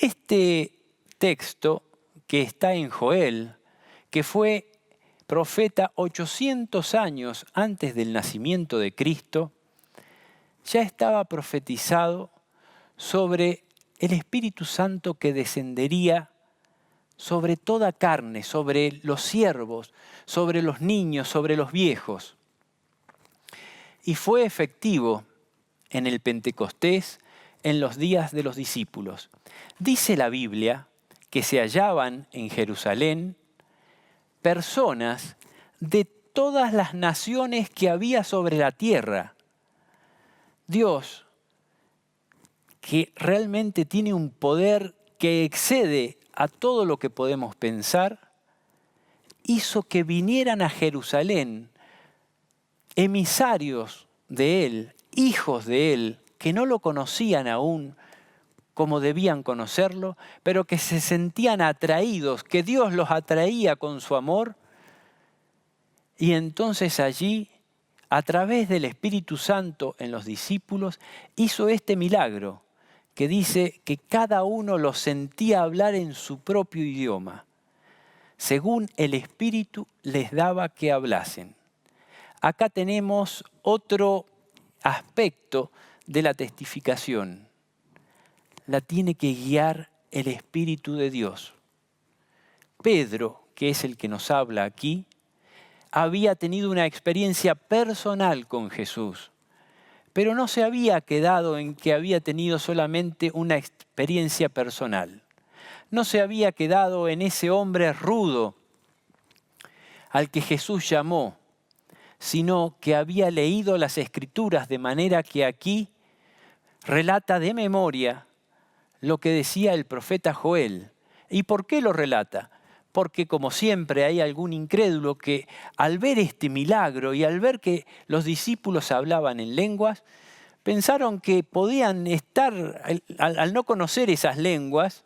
Este texto que está en Joel, que fue profeta 800 años antes del nacimiento de Cristo, ya estaba profetizado sobre el Espíritu Santo que descendería sobre toda carne, sobre los siervos, sobre los niños, sobre los viejos. Y fue efectivo en el Pentecostés, en los días de los discípulos. Dice la Biblia que se hallaban en Jerusalén personas de todas las naciones que había sobre la tierra. Dios, que realmente tiene un poder que excede a todo lo que podemos pensar, hizo que vinieran a Jerusalén emisarios de Él, hijos de Él, que no lo conocían aún como debían conocerlo, pero que se sentían atraídos, que Dios los atraía con su amor. Y entonces allí, a través del Espíritu Santo en los discípulos, hizo este milagro, que dice que cada uno los sentía hablar en su propio idioma, según el Espíritu les daba que hablasen. Acá tenemos otro aspecto de la testificación. La tiene que guiar el Espíritu de Dios. Pedro, que es el que nos habla aquí, había tenido una experiencia personal con Jesús, pero no se había quedado en que había tenido solamente una experiencia personal. No se había quedado en ese hombre rudo al que Jesús llamó, sino que había leído las Escrituras, de manera que aquí relata de memoria lo que decía el profeta Joel. ¿Y por qué lo relata? Porque, como siempre, hay algún incrédulo que al ver este milagro y al ver que los discípulos hablaban en lenguas, pensaron que podían estar, al no conocer esas lenguas,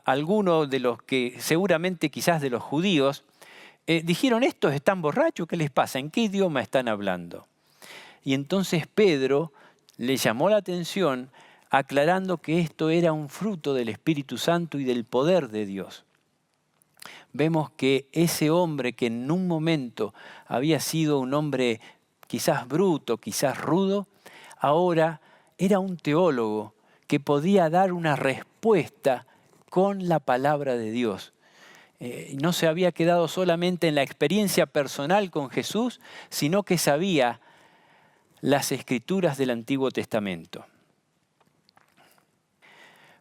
algunos de los que, seguramente quizás de los judíos, dijeron, estos están borrachos, ¿qué les pasa? ¿En qué idioma están hablando? Y entonces Pedro le llamó la atención aclarando que esto era un fruto del Espíritu Santo y del poder de Dios. Vemos que ese hombre que en un momento había sido un hombre quizás bruto, quizás rudo, ahora era un teólogo que podía dar una respuesta con la palabra de Dios. No se había quedado solamente en la experiencia personal con Jesús, sino que sabía las Escrituras del Antiguo Testamento.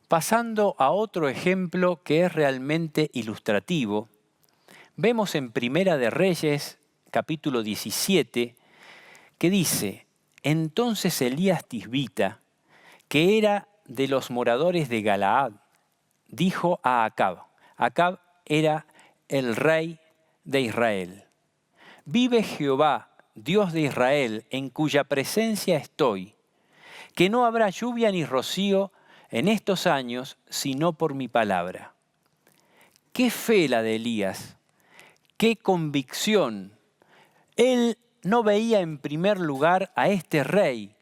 Pasando a otro ejemplo que es realmente ilustrativo, vemos en Primera de Reyes, capítulo 17, que dice, entonces Elías Tisbita, que era de los moradores de Galaad, dijo a Acab, Acab era el rey de Israel, vive Jehová, Dios de Israel, en cuya presencia estoy, que no habrá lluvia ni rocío en estos años, sino por mi palabra. Qué fe la de Elías, qué convicción. Él no veía en primer lugar a este rey,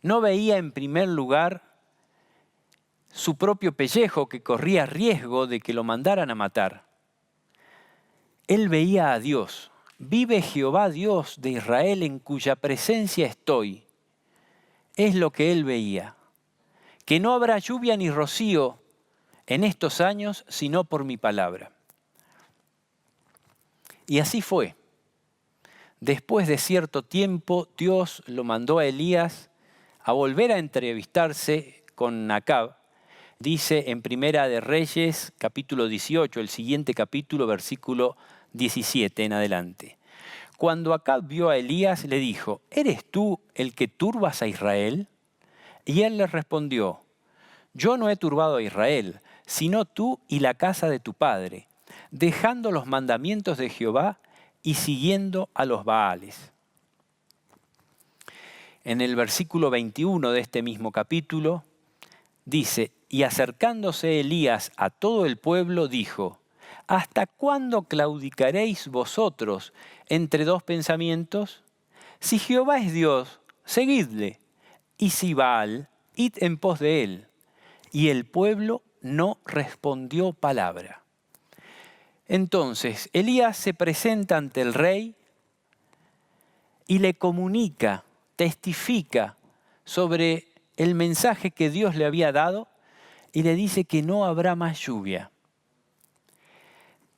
no veía en primer lugar su propio pellejo que corría riesgo de que lo mandaran a matar. Él veía a Dios. Vive Jehová Dios de Israel en cuya presencia estoy. Es lo que él veía. Que no habrá lluvia ni rocío en estos años, sino por mi palabra. Y así fue. Después de cierto tiempo, Dios lo mandó a Elías a volver a entrevistarse con Acab. Dice en Primera de Reyes, capítulo 18, el siguiente capítulo, versículo 17 en adelante. Cuando Acab vio a Elías, le dijo, ¿eres tú el que turbas a Israel? Y él le respondió, yo no he turbado a Israel, sino tú y la casa de tu padre, dejando los mandamientos de Jehová y siguiendo a los Baales. En el versículo 21 de este mismo capítulo dice, y acercándose Elías a todo el pueblo, dijo, ¿hasta cuándo claudicaréis vosotros entre dos pensamientos? Si Jehová es Dios, seguidle, y si Baal, id en pos de él. Y el pueblo no respondió palabra. Entonces Elías se presenta ante el rey y le comunica, testifica sobre el mensaje que Dios le había dado y le dice que no habrá más lluvia.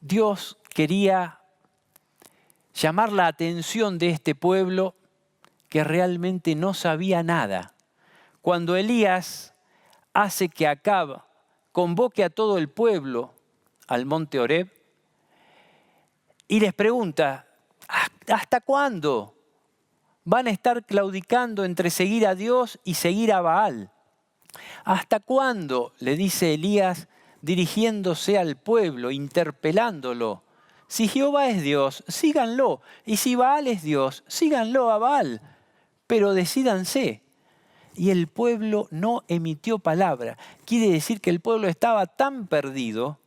Dios quería llamar la atención de este pueblo que realmente no sabía nada. Cuando Elías hace que Acab convoque a todo el pueblo al monte Horeb y les pregunta, ¿hasta cuándo van a estar claudicando entre seguir a Dios y seguir a Baal? ¿Hasta cuándo? Le dice Elías dirigiéndose al pueblo, interpelándolo. Si Jehová es Dios, síganlo. Y si Baal es Dios, síganlo a Baal. Pero decídanse. Y el pueblo no emitió palabra. Quiere decir que el pueblo estaba tan perdido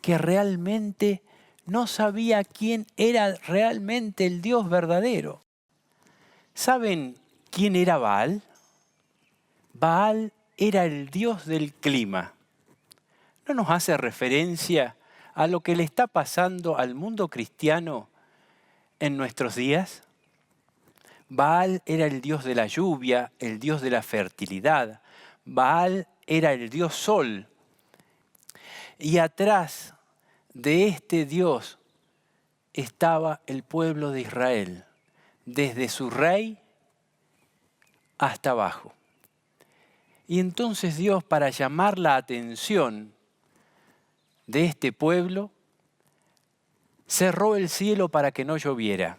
que realmente no sabía quién era realmente el Dios verdadero. ¿Saben quién era Baal? Baal era el dios del clima. ¿No nos hace referencia a lo que le está pasando al mundo cristiano en nuestros días? Baal era el dios de la lluvia, el dios de la fertilidad. Baal era el dios sol. Y atrás de este dios estaba el pueblo de Israel, desde su rey hasta abajo. Y entonces Dios, para llamar la atención de este pueblo, cerró el cielo para que no lloviera,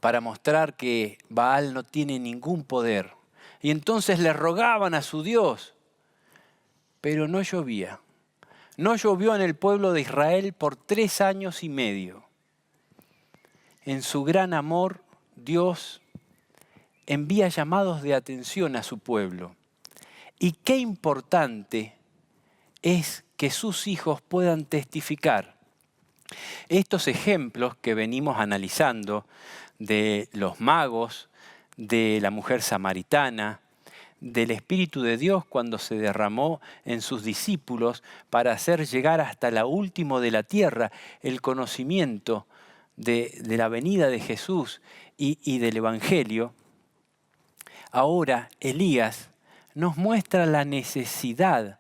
para mostrar que Baal no tiene ningún poder. Y entonces le rogaban a su Dios, pero no llovía. No llovió en el pueblo de Israel por 3 años y medio. En su gran amor, Dios envía llamados de atención a su pueblo. Y qué importante es que sus hijos puedan testificar. Estos ejemplos que venimos analizando de los magos, de la mujer samaritana, del Espíritu de Dios cuando se derramó en sus discípulos para hacer llegar hasta la última de la tierra el conocimiento de la venida de Jesús y del Evangelio. Ahora Elías nos muestra la necesidad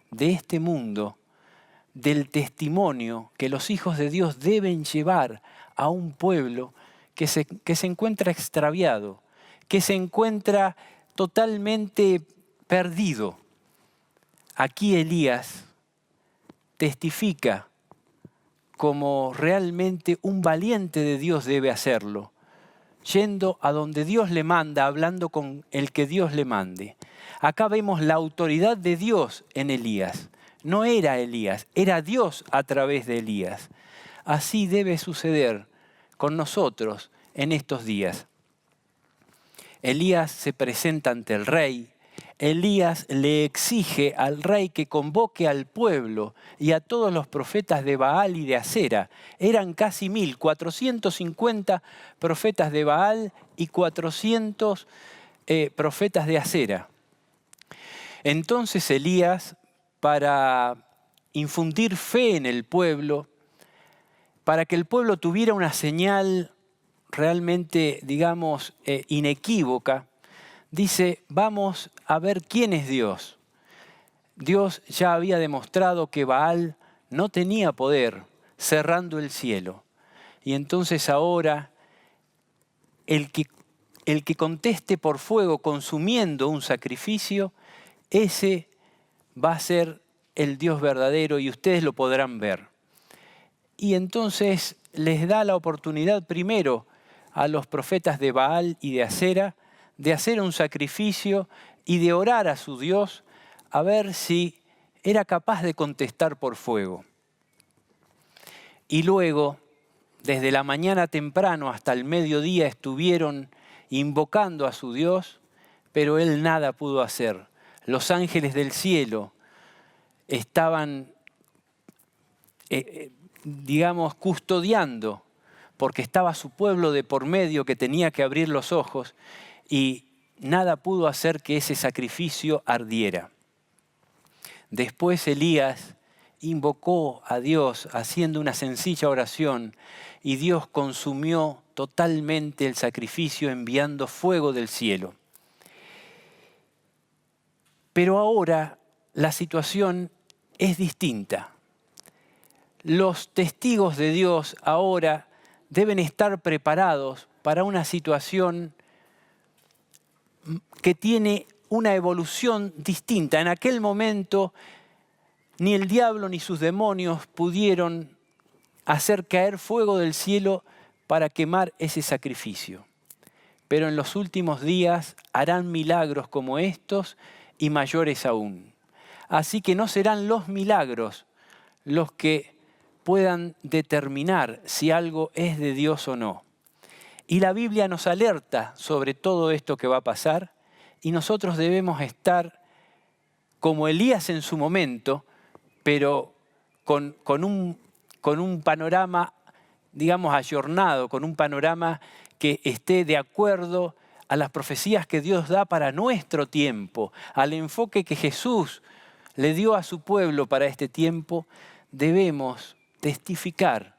de este mundo, del testimonio que los hijos de Dios deben llevar a un pueblo que se encuentra extraviado, que se encuentra totalmente perdido. Aquí Elías testifica como realmente un valiente de Dios debe hacerlo, yendo a donde Dios le manda, hablando con el que Dios le mande. Acá vemos la autoridad de Dios en Elías. No era Elías, era Dios a través de Elías. Así debe suceder con nosotros en estos días. Elías se presenta ante el rey. Elías le exige al rey que convoque al pueblo y a todos los profetas de Baal y de Acera. Eran casi 450 profetas de Baal y 400 profetas de Acera. Entonces Elías, para infundir fe en el pueblo, para que el pueblo tuviera una señal realmente, digamos, inequívoca, dice, vamos a ver quién es Dios. Dios ya había demostrado que Baal no tenía poder, cerrando el cielo. Y entonces ahora el que conteste por fuego consumiendo un sacrificio, ese va a ser el Dios verdadero y ustedes lo podrán ver. Y entonces les da la oportunidad primero a los profetas de Baal y de Acera de hacer un sacrificio y de orar a su Dios a ver si era capaz de contestar por fuego. Y luego, desde la mañana temprano hasta el mediodía, estuvieron invocando a su Dios, pero él nada pudo hacer. Los ángeles del cielo estaban, custodiando, porque estaba su pueblo de por medio que tenía que abrir los ojos, y nada pudo hacer que ese sacrificio ardiera. Después Elías invocó a Dios haciendo una sencilla oración y Dios consumió totalmente el sacrificio enviando fuego del cielo. Pero ahora la situación es distinta. Los testigos de Dios ahora deben estar preparados para una situación que tiene una evolución distinta. En aquel momento ni el diablo ni sus demonios pudieron hacer caer fuego del cielo para quemar ese sacrificio. Pero en los últimos días harán milagros como estos y mayores aún. Así que no serán los milagros los que puedan determinar si algo es de Dios o no. Y la Biblia nos alerta sobre todo esto que va a pasar y nosotros debemos estar como Elías en su momento, pero con un panorama, ayornado, con un panorama que esté de acuerdo a las profecías que Dios da para nuestro tiempo, al enfoque que Jesús le dio a su pueblo para este tiempo. Debemos testificar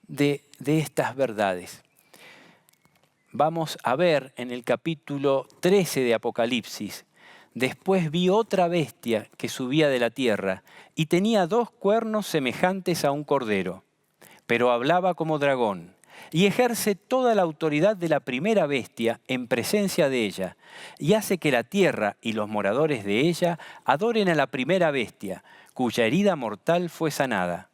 de estas verdades. Vamos a ver en el capítulo 13 de Apocalipsis. Después vi otra bestia que subía de la tierra y tenía 2 cuernos semejantes a un cordero, pero hablaba como dragón y ejerce toda la autoridad de la primera bestia en presencia de ella y hace que la tierra y los moradores de ella adoren a la primera bestia, cuya herida mortal fue sanada.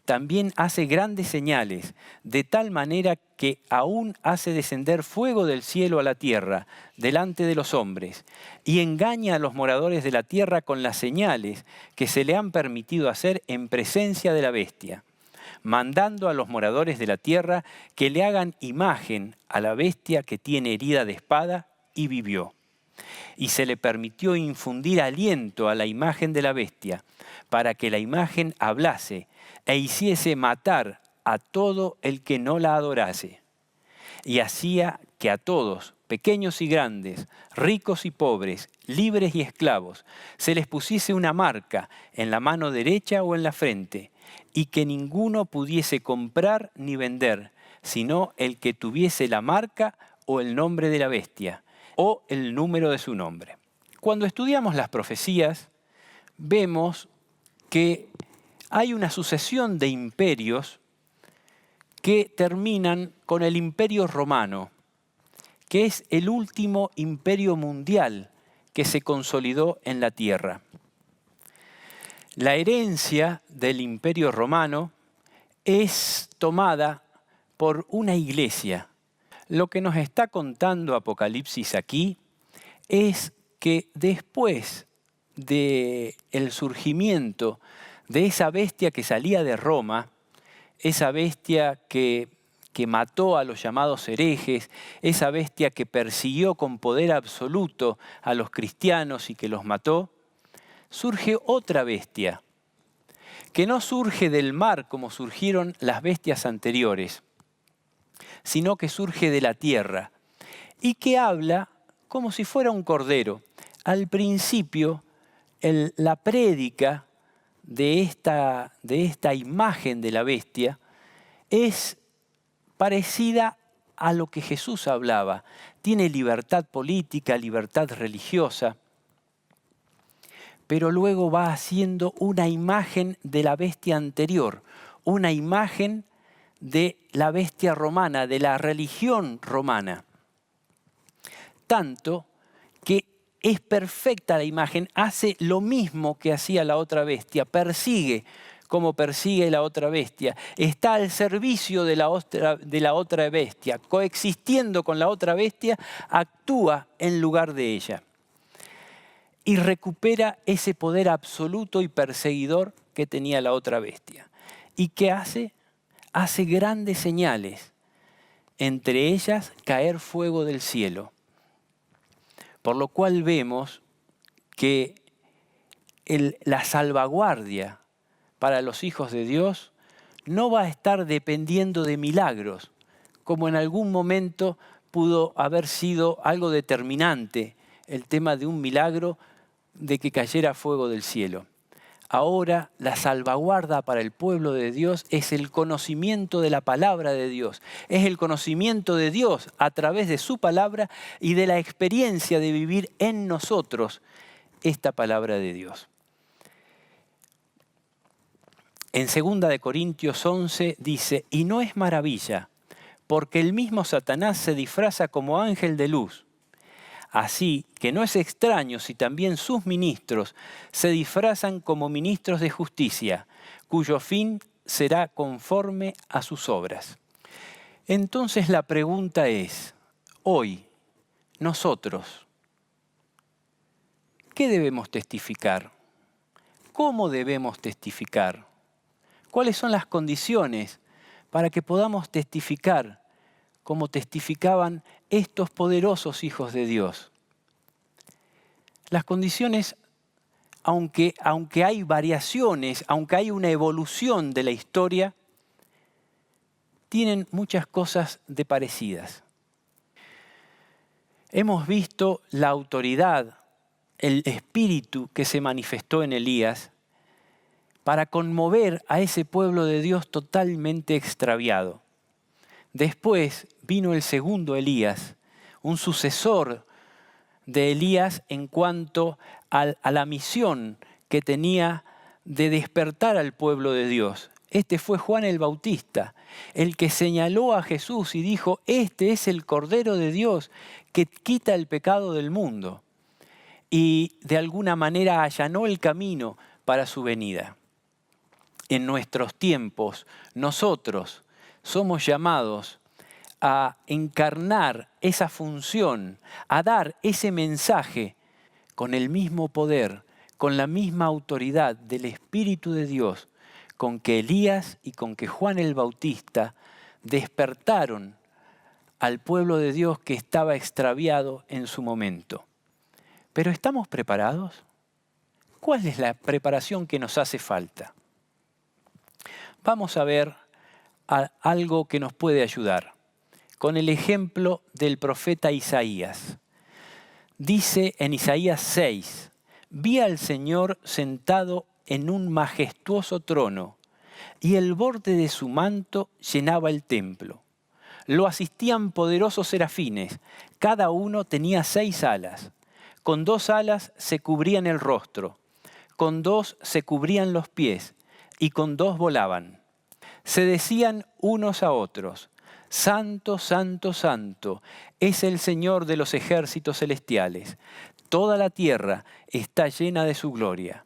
También hace grandes señales, de tal manera que aún hace descender fuego del cielo a la tierra, delante de los hombres, y engaña a los moradores de la tierra con las señales que se le han permitido hacer en presencia de la bestia, mandando a los moradores de la tierra que le hagan imagen a la bestia que tiene herida de espada y vivió. Y se le permitió infundir aliento a la imagen de la bestia, para que la imagen hablase e hiciese matar a todo el que no la adorase. Y hacía que a todos, pequeños y grandes, ricos y pobres, libres y esclavos, se les pusiese una marca en la mano derecha o en la frente, y que ninguno pudiese comprar ni vender, sino el que tuviese la marca o el nombre de la bestia, o el número de su nombre. Cuando estudiamos las profecías, vemos que hay una sucesión de imperios que terminan con el Imperio Romano, que es el último imperio mundial que se consolidó en la tierra. La herencia del Imperio Romano es tomada por una iglesia. Lo que nos está contando Apocalipsis aquí es que después del surgimiento de esa bestia que salía de Roma, esa bestia que mató a los llamados herejes, esa bestia que persiguió con poder absoluto a los cristianos y que los mató, surge otra bestia, que no surge del mar como surgieron las bestias anteriores, sino que surge de la tierra y que habla como si fuera un cordero. Al principio, la prédica de esta imagen de la bestia es parecida a lo que Jesús hablaba. Tiene libertad política, libertad religiosa, pero luego va haciendo una imagen de la bestia anterior, una imagen de la bestia romana, de la religión romana. Tanto que es perfecta la imagen, hace lo mismo que hacía la otra bestia, persigue cómo persigue la otra bestia. Está al servicio de la otra bestia, coexistiendo con la otra bestia, actúa en lugar de ella. Y recupera ese poder absoluto y perseguidor que tenía la otra bestia. ¿Y qué hace? Hace grandes señales, entre ellas caer fuego del cielo. Por lo cual vemos que la salvaguardia para los hijos de Dios no va a estar dependiendo de milagros, como en algún momento pudo haber sido algo determinante el tema de un milagro de que cayera fuego del cielo. Ahora la salvaguarda para el pueblo de Dios es el conocimiento de la palabra de Dios. Es el conocimiento de Dios a través de su palabra y de la experiencia de vivir en nosotros esta palabra de Dios. En 2 Corintios 11 dice, y no es maravilla, porque el mismo Satanás se disfraza como ángel de luz. Así que no es extraño si también sus ministros se disfrazan como ministros de justicia, cuyo fin será conforme a sus obras. Entonces la pregunta es, hoy, nosotros, ¿qué debemos testificar? ¿Cómo debemos testificar? ¿Cuáles son las condiciones para que podamos testificar como testificaban estos poderosos hijos de Dios? Las condiciones, aunque hay variaciones, aunque hay una evolución de la historia, tienen muchas cosas de parecidas. Hemos visto la autoridad, el espíritu que se manifestó en Elías para conmover a ese pueblo de Dios totalmente extraviado. Después vino el segundo Elías, un sucesor de Elías en cuanto a la misión que tenía de despertar al pueblo de Dios. Este fue Juan el Bautista, el que señaló a Jesús y dijo, este es el Cordero de Dios que quita el pecado del mundo. Y de alguna manera allanó el camino para su venida. En nuestros tiempos, nosotros somos llamados a encarnar esa función, a dar ese mensaje con el mismo poder, con la misma autoridad del Espíritu de Dios, con que Elías y con que Juan el Bautista despertaron al pueblo de Dios que estaba extraviado en su momento. ¿Pero estamos preparados? ¿Cuál es la preparación que nos hace falta? Vamos a ver algo que nos puede ayudar, con el ejemplo del profeta Isaías. Dice en Isaías 6, vi al Señor sentado en un majestuoso trono, y el borde de su manto llenaba el templo. Lo asistían poderosos serafines, cada uno tenía 6 alas. Con 2 alas se cubrían el rostro, con 2 se cubrían los pies, y con 2 volaban. Se decían unos a otros, Santo, Santo, Santo, es el Señor de los ejércitos celestiales. Toda la tierra está llena de su gloria.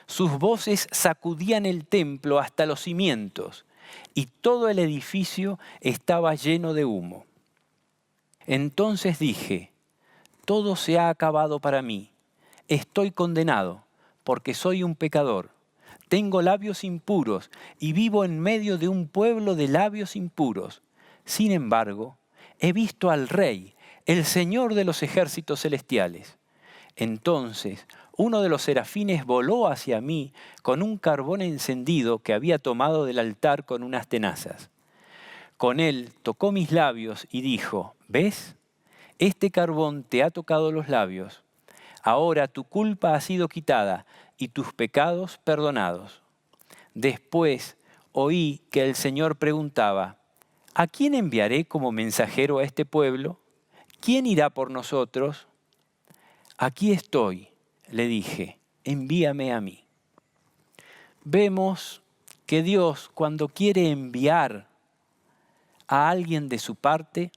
Sus voces sacudían el templo hasta los cimientos, y todo el edificio estaba lleno de humo. Entonces dije, todo se ha acabado para mí. Estoy condenado, porque soy un pecador. Tengo labios impuros y vivo en medio de un pueblo de labios impuros. Sin embargo, he visto al Rey, el Señor de los ejércitos celestiales. Entonces, uno de los serafines voló hacia mí con un carbón encendido que había tomado del altar con unas tenazas. Con él tocó mis labios y dijo, ¿ves? Este carbón te ha tocado los labios. Ahora tu culpa ha sido quitada y tus pecados perdonados. Después oí que el Señor preguntaba, ¿a quién enviaré como mensajero a este pueblo? ¿Quién irá por nosotros? Aquí estoy, le dije, envíame a mí. Vemos que Dios, cuando quiere enviar a alguien de su parte,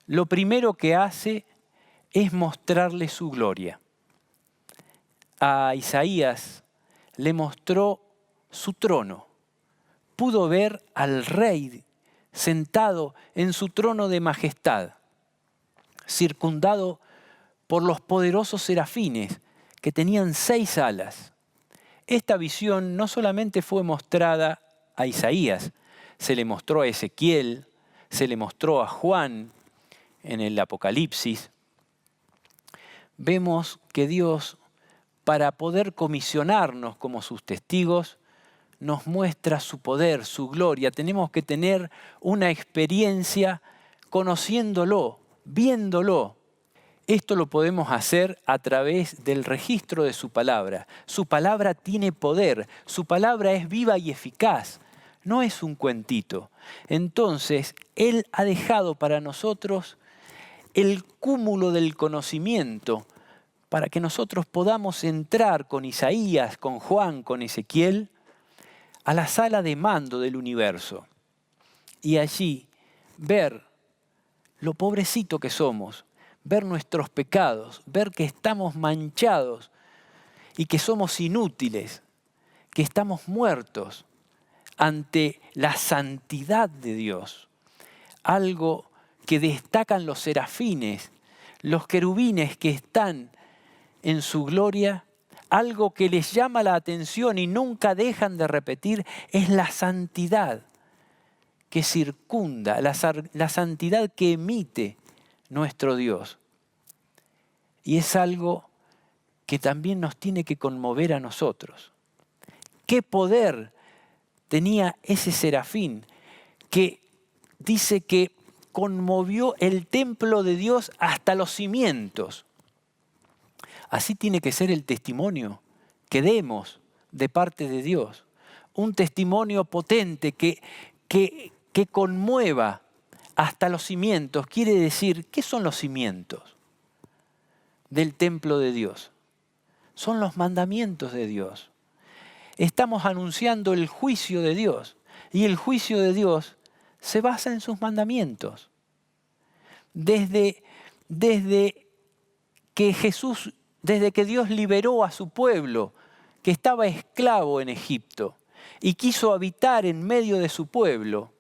lo primero que hace es mostrarle su gloria. A Isaías le mostró su trono. Pudo ver al Rey sentado en su trono de majestad, circundado por los poderosos serafines que tenían 6 alas. Esta visión no solamente fue mostrada a Isaías, se le mostró a Ezequiel, se le mostró a Juan en el Apocalipsis. Vemos que Dios, para poder comisionarnos como sus testigos, nos muestra su poder, su gloria. Tenemos que tener una experiencia conociéndolo, viéndolo. Esto lo podemos hacer a través del registro de su palabra. Su palabra tiene poder, su palabra es viva y eficaz, no es un cuentito. Entonces, Él ha dejado para nosotros el cúmulo del conocimiento para que nosotros podamos entrar con Isaías, con Juan, con Ezequiel, a la sala de mando del universo y allí ver lo pobrecito que somos, ver nuestros pecados, ver que estamos manchados y que somos inútiles, que estamos muertos ante la santidad de Dios. Algo que destacan los serafines, los querubines que están en su gloria. Algo que les llama la atención y nunca dejan de repetir es la santidad que circunda, la santidad que emite nuestro Dios. Y es algo que también nos tiene que conmover a nosotros. ¿Qué poder tenía ese serafín que dice que conmovió el templo de Dios hasta los cimientos? Así tiene que ser el testimonio que demos de parte de Dios. Un testimonio potente que conmueva hasta los cimientos. Quiere decir, ¿qué son los cimientos del templo de Dios? Son los mandamientos de Dios. Estamos anunciando el juicio de Dios. Y el juicio de Dios se basa en sus mandamientos. Desde que Dios liberó a su pueblo, que estaba esclavo en Egipto, y quiso habitar en medio de su pueblo,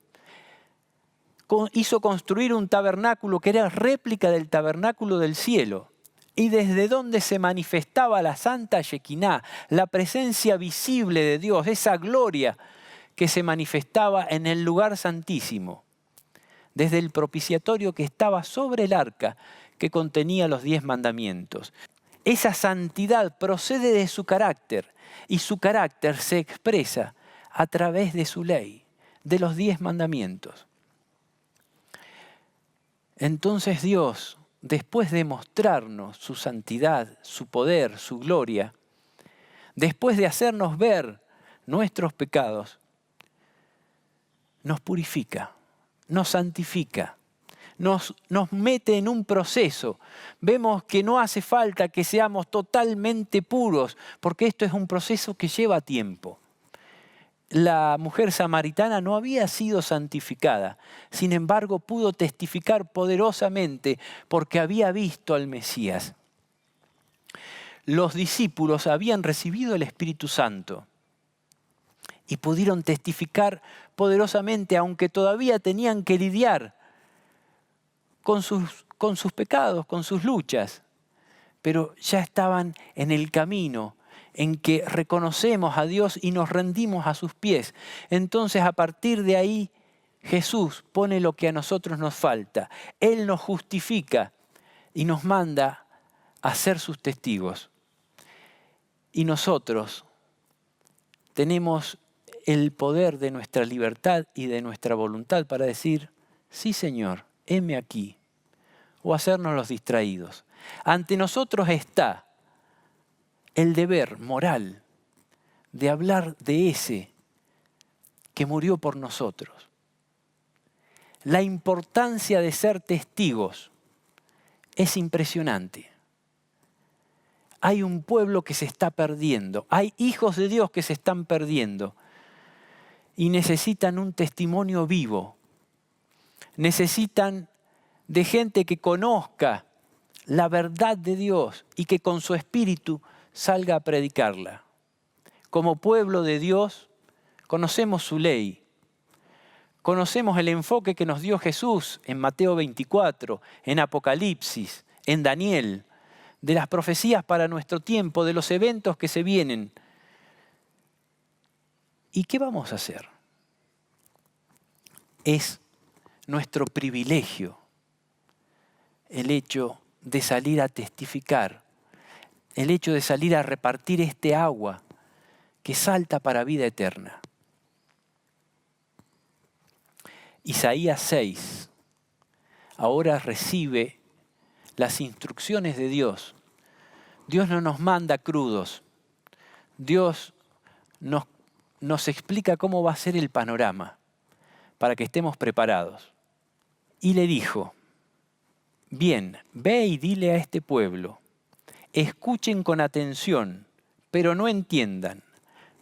hizo construir un tabernáculo que era réplica del tabernáculo del cielo, y desde donde se manifestaba la santa Shekinah, la presencia visible de Dios, esa gloria que se manifestaba en el lugar santísimo, desde el propiciatorio que estaba sobre el arca que contenía los 10 mandamientos. Esa santidad procede de su carácter y su carácter se expresa a través de su ley, de los 10 mandamientos. Entonces Dios, después de mostrarnos su santidad, su poder, su gloria, después de hacernos ver nuestros pecados, nos purifica, nos santifica. Nos mete en un proceso. Vemos que no hace falta que seamos totalmente puros, porque esto es un proceso que lleva tiempo. La mujer samaritana no había sido santificada, sin embargo pudo testificar poderosamente porque había visto al Mesías. Los discípulos habían recibido el Espíritu Santo y pudieron testificar poderosamente, aunque todavía tenían que lidiar con sus pecados, con sus luchas, pero ya estaban en el camino en que reconocemos a Dios y nos rendimos a sus pies. Entonces, a partir de ahí, Jesús pone lo que a nosotros nos falta. Él nos justifica y nos manda a ser sus testigos. Y nosotros tenemos el poder de nuestra libertad y de nuestra voluntad para decir, sí, Señor, heme aquí, o hacernos los distraídos. Ante nosotros está el deber moral de hablar de ese que murió por nosotros. La importancia de ser testigos es impresionante. Hay un pueblo que se está perdiendo, hay hijos de Dios que se están perdiendo y necesitan un testimonio vivo. Necesitan de gente que conozca la verdad de Dios y que con su espíritu salga a predicarla. Como pueblo de Dios conocemos su ley, conocemos el enfoque que nos dio Jesús en Mateo 24, en Apocalipsis, en Daniel, de las profecías para nuestro tiempo, de los eventos que se vienen. ¿Y qué vamos a hacer? Es nuestro privilegio el hecho de salir a testificar, el hecho de salir a repartir este agua que salta para vida eterna. Isaías 6 ahora recibe las instrucciones de Dios. Dios no nos manda crudos. Dios nos explica cómo va a ser el panorama para que estemos preparados. Y le dijo, bien, ve y dile a este pueblo, escuchen con atención, pero no entiendan.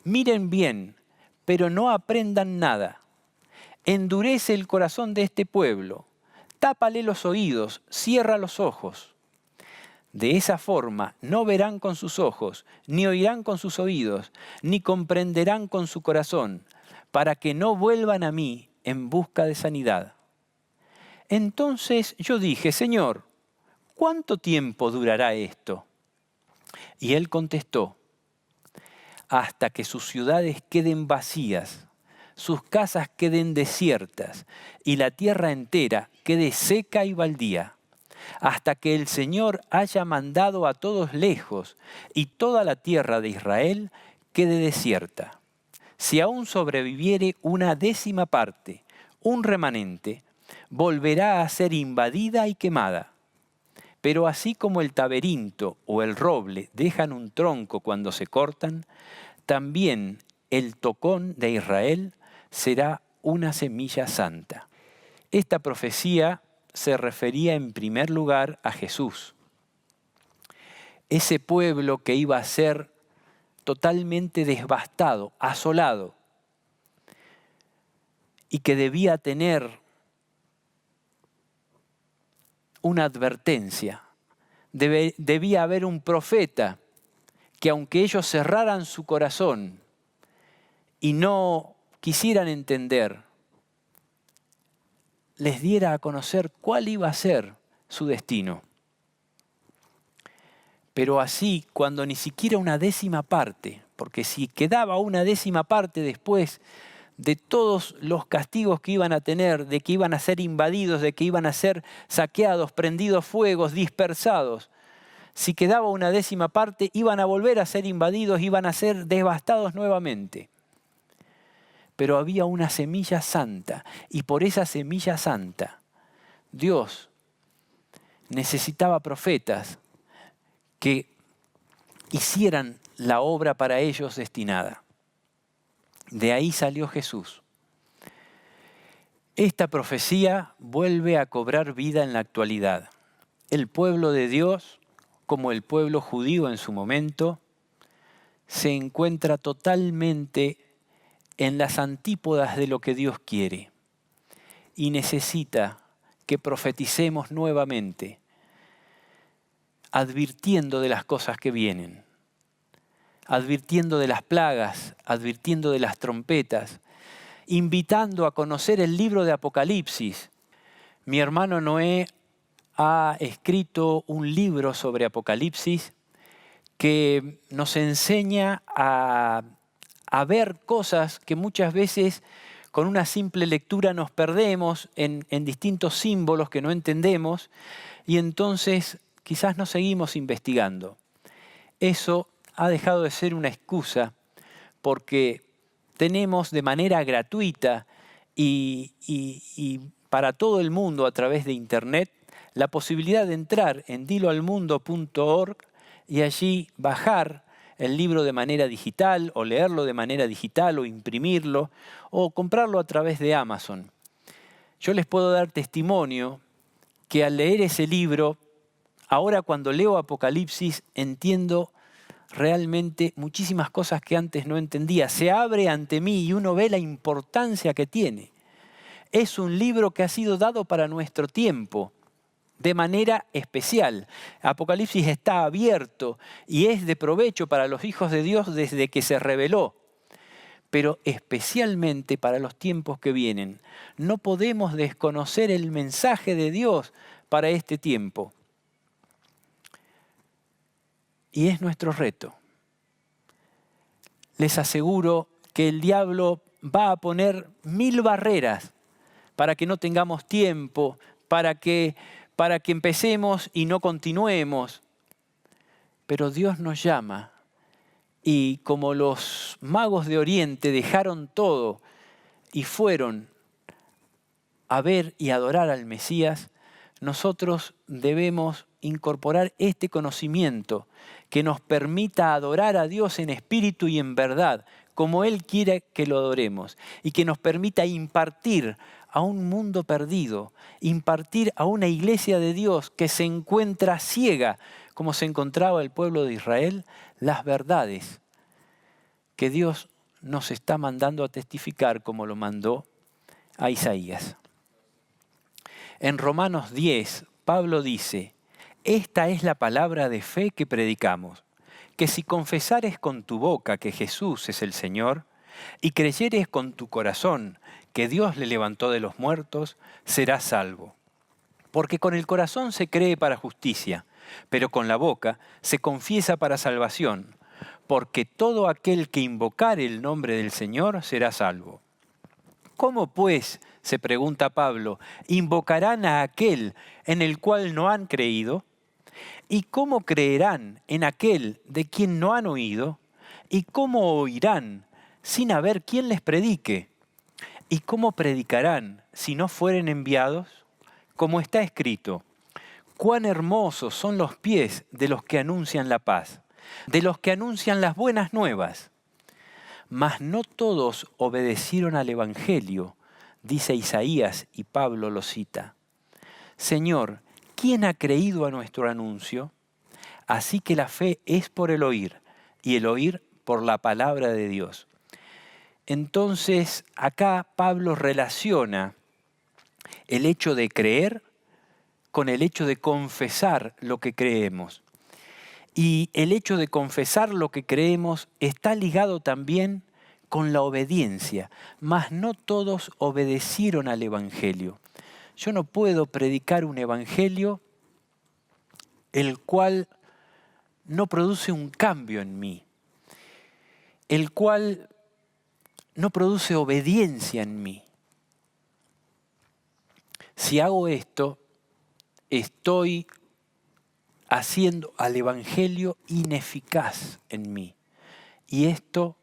Miren bien, pero no aprendan nada. Endurece el corazón de este pueblo, tápale los oídos, cierra los ojos. De esa forma no verán con sus ojos, ni oirán con sus oídos, ni comprenderán con su corazón, para que no vuelvan a mí en busca de sanidad. Entonces yo dije, Señor, ¿cuánto tiempo durará esto? Y él contestó, hasta que sus ciudades queden vacías, sus casas queden desiertas y la tierra entera quede seca y baldía, hasta que el Señor haya mandado a todos lejos y toda la tierra de Israel quede desierta. Si aún sobreviviere una décima parte, un remanente, volverá a ser invadida y quemada. Pero así como el taberinto o el roble dejan un tronco cuando se cortan, también el tocón de Israel será una semilla santa. Esta profecía se refería en primer lugar a Jesús. Ese pueblo que iba a ser totalmente devastado, asolado, y que debía tener una advertencia. Debía haber un profeta que aunque ellos cerraran su corazón y no quisieran entender, les diera a conocer cuál iba a ser su destino. Pero así, cuando ni siquiera una décima parte, porque si quedaba una décima parte después de todos los castigos que iban a tener, de que iban a ser invadidos, de que iban a ser saqueados, prendidos fuegos, dispersados, si quedaba una décima parte, iban a volver a ser invadidos, iban a ser devastados nuevamente. Pero había una semilla santa, y por esa semilla santa, Dios necesitaba profetas que hicieran la obra para ellos destinada. De ahí salió Jesús. Esta profecía vuelve a cobrar vida en la actualidad. El pueblo de Dios, como el pueblo judío en su momento, se encuentra totalmente en las antípodas de lo que Dios quiere y necesita que profeticemos nuevamente, advirtiendo de las cosas que vienen, advirtiendo de las plagas, advirtiendo de las trompetas, invitando a conocer el libro de Apocalipsis. Mi hermano Noé ha escrito un libro sobre Apocalipsis que nos enseña a ver cosas que muchas veces con una simple lectura nos perdemos en distintos símbolos que no entendemos y entonces quizás no seguimos investigando. Eso ha dejado de ser una excusa porque tenemos de manera gratuita y para todo el mundo a través de Internet la posibilidad de entrar en diloalmundo.org y allí bajar el libro de manera digital o leerlo de manera digital o imprimirlo o comprarlo a través de Amazon. Yo les puedo dar testimonio que al leer ese libro, ahora cuando leo Apocalipsis entiendo realmente muchísimas cosas que antes no entendía. Se abre ante mí y uno ve la importancia que tiene. Es un libro que ha sido dado para nuestro tiempo de manera especial. Apocalipsis está abierto y es de provecho para los hijos de Dios desde que se reveló. pero especialmente para los tiempos que vienen. No podemos desconocer el mensaje de Dios para este tiempo. Y es nuestro reto. Les aseguro que el diablo va a poner 1000 barreras para que no tengamos tiempo, para que empecemos y no continuemos. Pero Dios nos llama y como los magos de Oriente dejaron todo y fueron a ver y adorar al Mesías, nosotros debemos incorporar este conocimiento que nos permita adorar a Dios en espíritu y en verdad, como Él quiere que lo adoremos, y que nos permita impartir a un mundo perdido, impartir a una iglesia de Dios que se encuentra ciega, como se encontraba el pueblo de Israel, las verdades que Dios nos está mandando a testificar como lo mandó a Isaías. En Romanos 10, Pablo dice: esta es la palabra de fe que predicamos, que si confesares con tu boca que Jesús es el Señor y creyeres con tu corazón que Dios le levantó de los muertos, serás salvo. Porque con el corazón se cree para justicia, pero con la boca se confiesa para salvación, porque todo aquel que invocare el nombre del Señor será salvo. ¿Cómo pues, se pregunta Pablo, invocarán a aquel en el cual no han creído? ¿Y cómo creerán en aquel de quien no han oído? ¿Y cómo oirán sin haber quien les predique? ¿Y cómo predicarán si no fueren enviados? Como está escrito: cuán hermosos son los pies de los que anuncian la paz, de los que anuncian las buenas nuevas. Mas no todos obedecieron al Evangelio, dice Isaías, y Pablo lo cita. Señor, ¿quién ha creído a nuestro anuncio? Así que la fe es por el oír, y el oír por la palabra de Dios. Entonces, acá Pablo relaciona el hecho de creer con el hecho de confesar lo que creemos. Y el hecho de confesar lo que creemos está ligado también con la obediencia, mas no todos obedecieron al Evangelio. Yo no puedo predicar un Evangelio el cual no produce un cambio en mí, el cual no produce obediencia en mí. Si hago esto, estoy haciendo al Evangelio ineficaz en mí. Y esto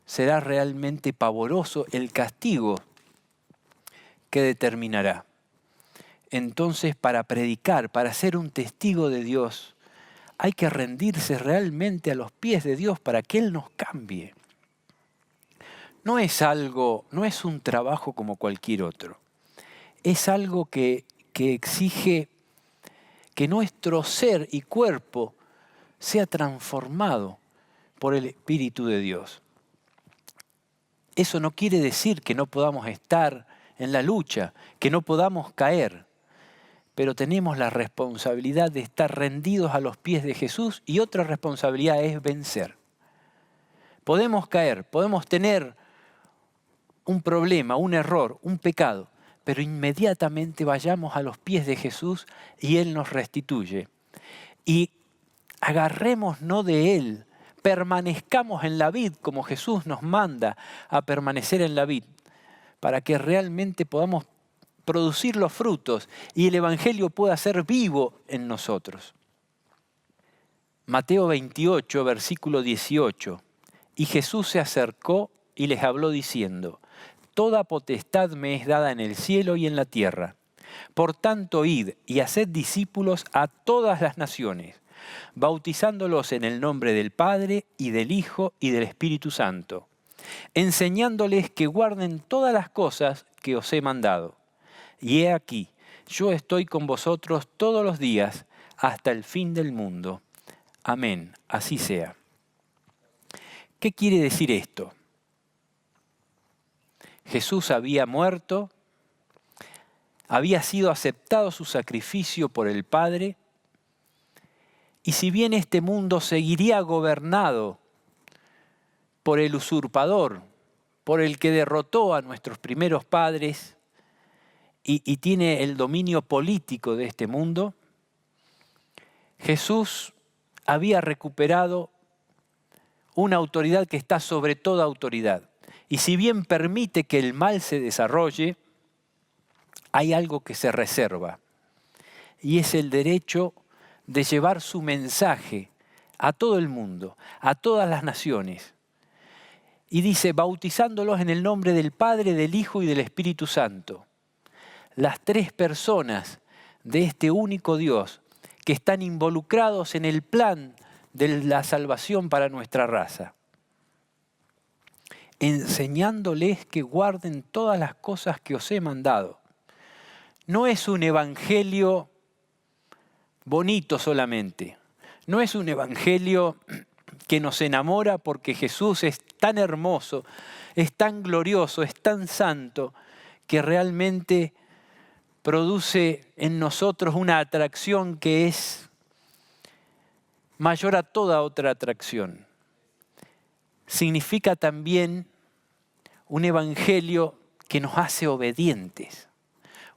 será realmente pavoroso el castigo que determinará. Entonces, para predicar, para ser un testigo de Dios, hay que rendirse realmente a los pies de Dios para que Él nos cambie. No es un trabajo como cualquier otro. Es algo que exige que nuestro ser y cuerpo sea transformado por el Espíritu de Dios. Eso no quiere decir que no podamos estar en la lucha, que no podamos caer, pero tenemos la responsabilidad de estar rendidos a los pies de Jesús y otra responsabilidad es vencer. Podemos caer, podemos tener un problema, un error, un pecado, pero inmediatamente vayamos a los pies de Jesús y Él nos restituye. Y agarrémonos de Él, permanezcamos en la vid como Jesús nos manda a permanecer en la vid, para que realmente podamos producir los frutos y el Evangelio pueda ser vivo en nosotros. Mateo 28, versículo 18. Y Jesús se acercó y les habló diciendo: toda potestad me es dada en el cielo y en la tierra. Por tanto, id y haced discípulos a todas las naciones, bautizándolos en el nombre del Padre y del Hijo y del Espíritu Santo, enseñándoles que guarden todas las cosas que os he mandado. Y he aquí, yo estoy con vosotros todos los días hasta el fin del mundo. Amén, así sea. ¿Qué quiere decir esto? Jesús había muerto, había sido aceptado su sacrificio por el Padre, y si bien este mundo seguiría gobernado por el usurpador, por el que derrotó a nuestros primeros padres y tiene el dominio político de este mundo, Jesús había recuperado una autoridad que está sobre toda autoridad. Y si bien permite que el mal se desarrolle, hay algo que se reserva. Y es el derecho de llevar su mensaje a todo el mundo, a todas las naciones. Y dice, bautizándolos en el nombre del Padre, del Hijo y del Espíritu Santo. Las tres personas de este único Dios que están involucrados en el plan de la salvación para nuestra raza. Enseñándoles que guarden todas las cosas que os he mandado. No es un evangelio bonito solamente. No es un evangelio que nos enamora porque Jesús es tan hermoso, es tan glorioso, es tan santo, que realmente produce en nosotros una atracción que es mayor a toda otra atracción. Significa también un evangelio que nos hace obedientes.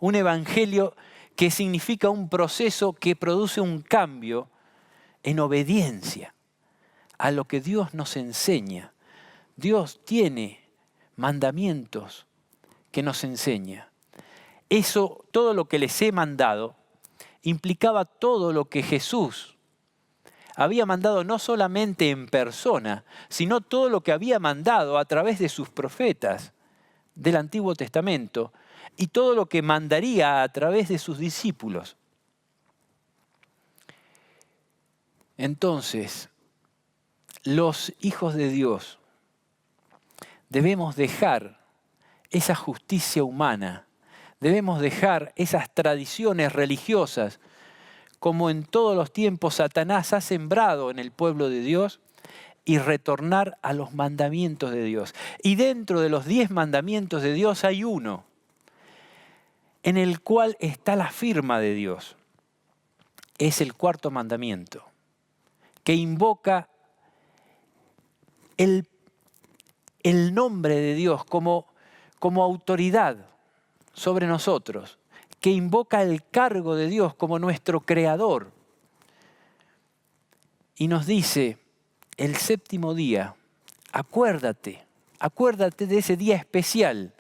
Un evangelio que significa un proceso que produce un cambio en obediencia a lo que Dios nos enseña. Dios tiene mandamientos que nos enseña. Eso, todo lo que les he mandado, implicaba todo lo que Jesús había mandado no solamente en persona, sino todo lo que había mandado a través de sus profetas del Antiguo Testamento y todo lo que mandaría a través de sus discípulos. Entonces, los hijos de Dios debemos dejar esa justicia humana, debemos dejar esas tradiciones religiosas, como en todos los tiempos Satanás ha sembrado en el pueblo de Dios, y retornar a los mandamientos de Dios. Y dentro de los 10 mandamientos de Dios hay uno, en el cual está la firma de Dios. Es el 4º mandamiento, que invoca el nombre de Dios como autoridad sobre nosotros, que invoca el cargo de Dios como nuestro creador. Y nos dice, el 7º día, acuérdate de ese día especial,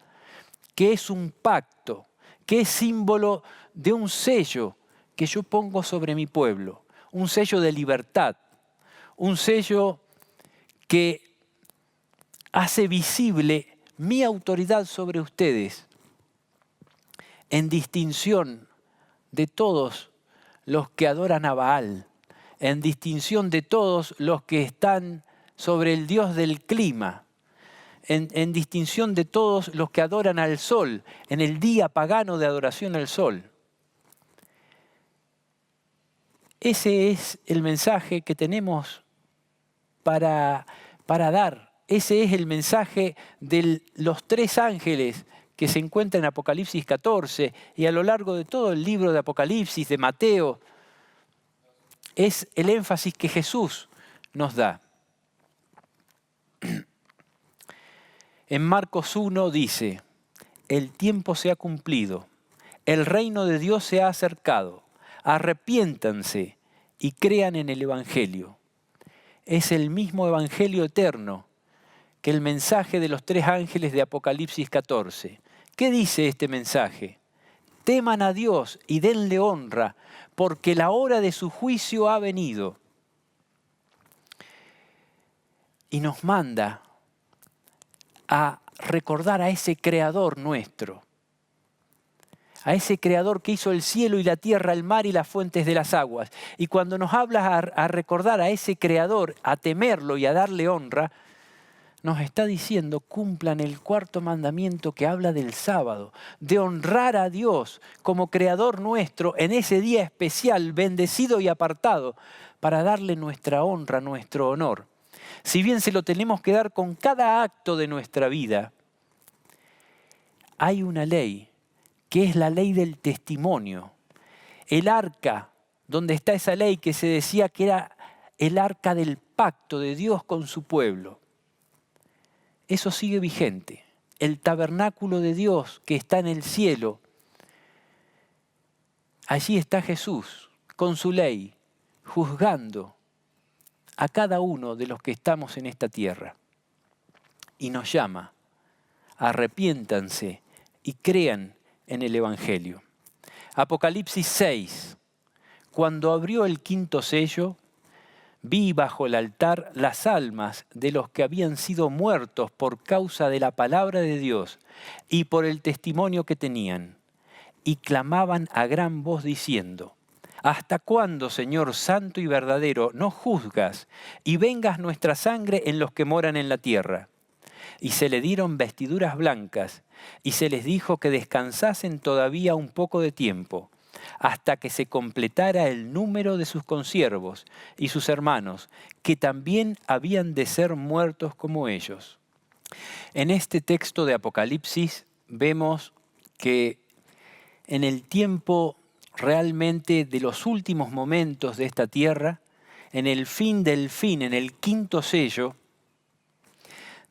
que es un pacto, que es símbolo de un sello que yo pongo sobre mi pueblo, un sello de libertad, un sello que hace visible mi autoridad sobre ustedes, en distinción de todos los que adoran a Baal, en distinción de todos los que están sobre el Dios del clima, en distinción de todos los que adoran al sol, en el día pagano de adoración al sol. Ese es el mensaje que tenemos para dar. Ese es el mensaje de los 3 ángeles que se encuentran en Apocalipsis 14 y a lo largo de todo el libro de Apocalipsis, de Mateo. Es el énfasis que Jesús nos da. En Marcos 1 dice, el tiempo se ha cumplido, el reino de Dios se ha acercado, arrepiéntanse y crean en el Evangelio. Es el mismo Evangelio eterno que el mensaje de los 3 ángeles de Apocalipsis 14. ¿Qué dice este mensaje? Teman a Dios y denle honra, porque la hora de su juicio ha venido. Y nos manda a recordar a ese Creador nuestro, a ese Creador que hizo el cielo y la tierra, el mar y las fuentes de las aguas. Y cuando nos habla a recordar a ese Creador, a temerlo y a darle honra, nos está diciendo, cumplan el 4º mandamiento que habla del sábado, de honrar a Dios como Creador nuestro en ese día especial, bendecido y apartado, para darle nuestra honra, nuestro honor. Si bien se lo tenemos que dar con cada acto de nuestra vida, hay una ley, que es la ley del testimonio. El arca, donde está esa ley que se decía que era el arca del pacto de Dios con su pueblo. eso sigue vigente. El tabernáculo de Dios que está en el cielo, allí está Jesús con su ley, juzgando a cada uno de los que estamos en esta tierra. Y nos llama, arrepiéntanse y crean en el Evangelio. Apocalipsis 6. Cuando abrió el quinto sello, vi bajo el altar las almas de los que habían sido muertos por causa de la palabra de Dios y por el testimonio que tenían, y clamaban a gran voz diciendo: ¿Hasta cuándo, Señor santo y verdadero, no juzgas y vengas nuestra sangre en los que moran en la tierra? Y se le dieron vestiduras blancas, y se les dijo que descansasen todavía un poco de tiempo, hasta que se completara el número de sus consiervos y sus hermanos, que también habían de ser muertos como ellos. En este texto de Apocalipsis vemos que en el tiempo realmente de los últimos momentos de esta tierra, en el fin del fin, en el quinto sello,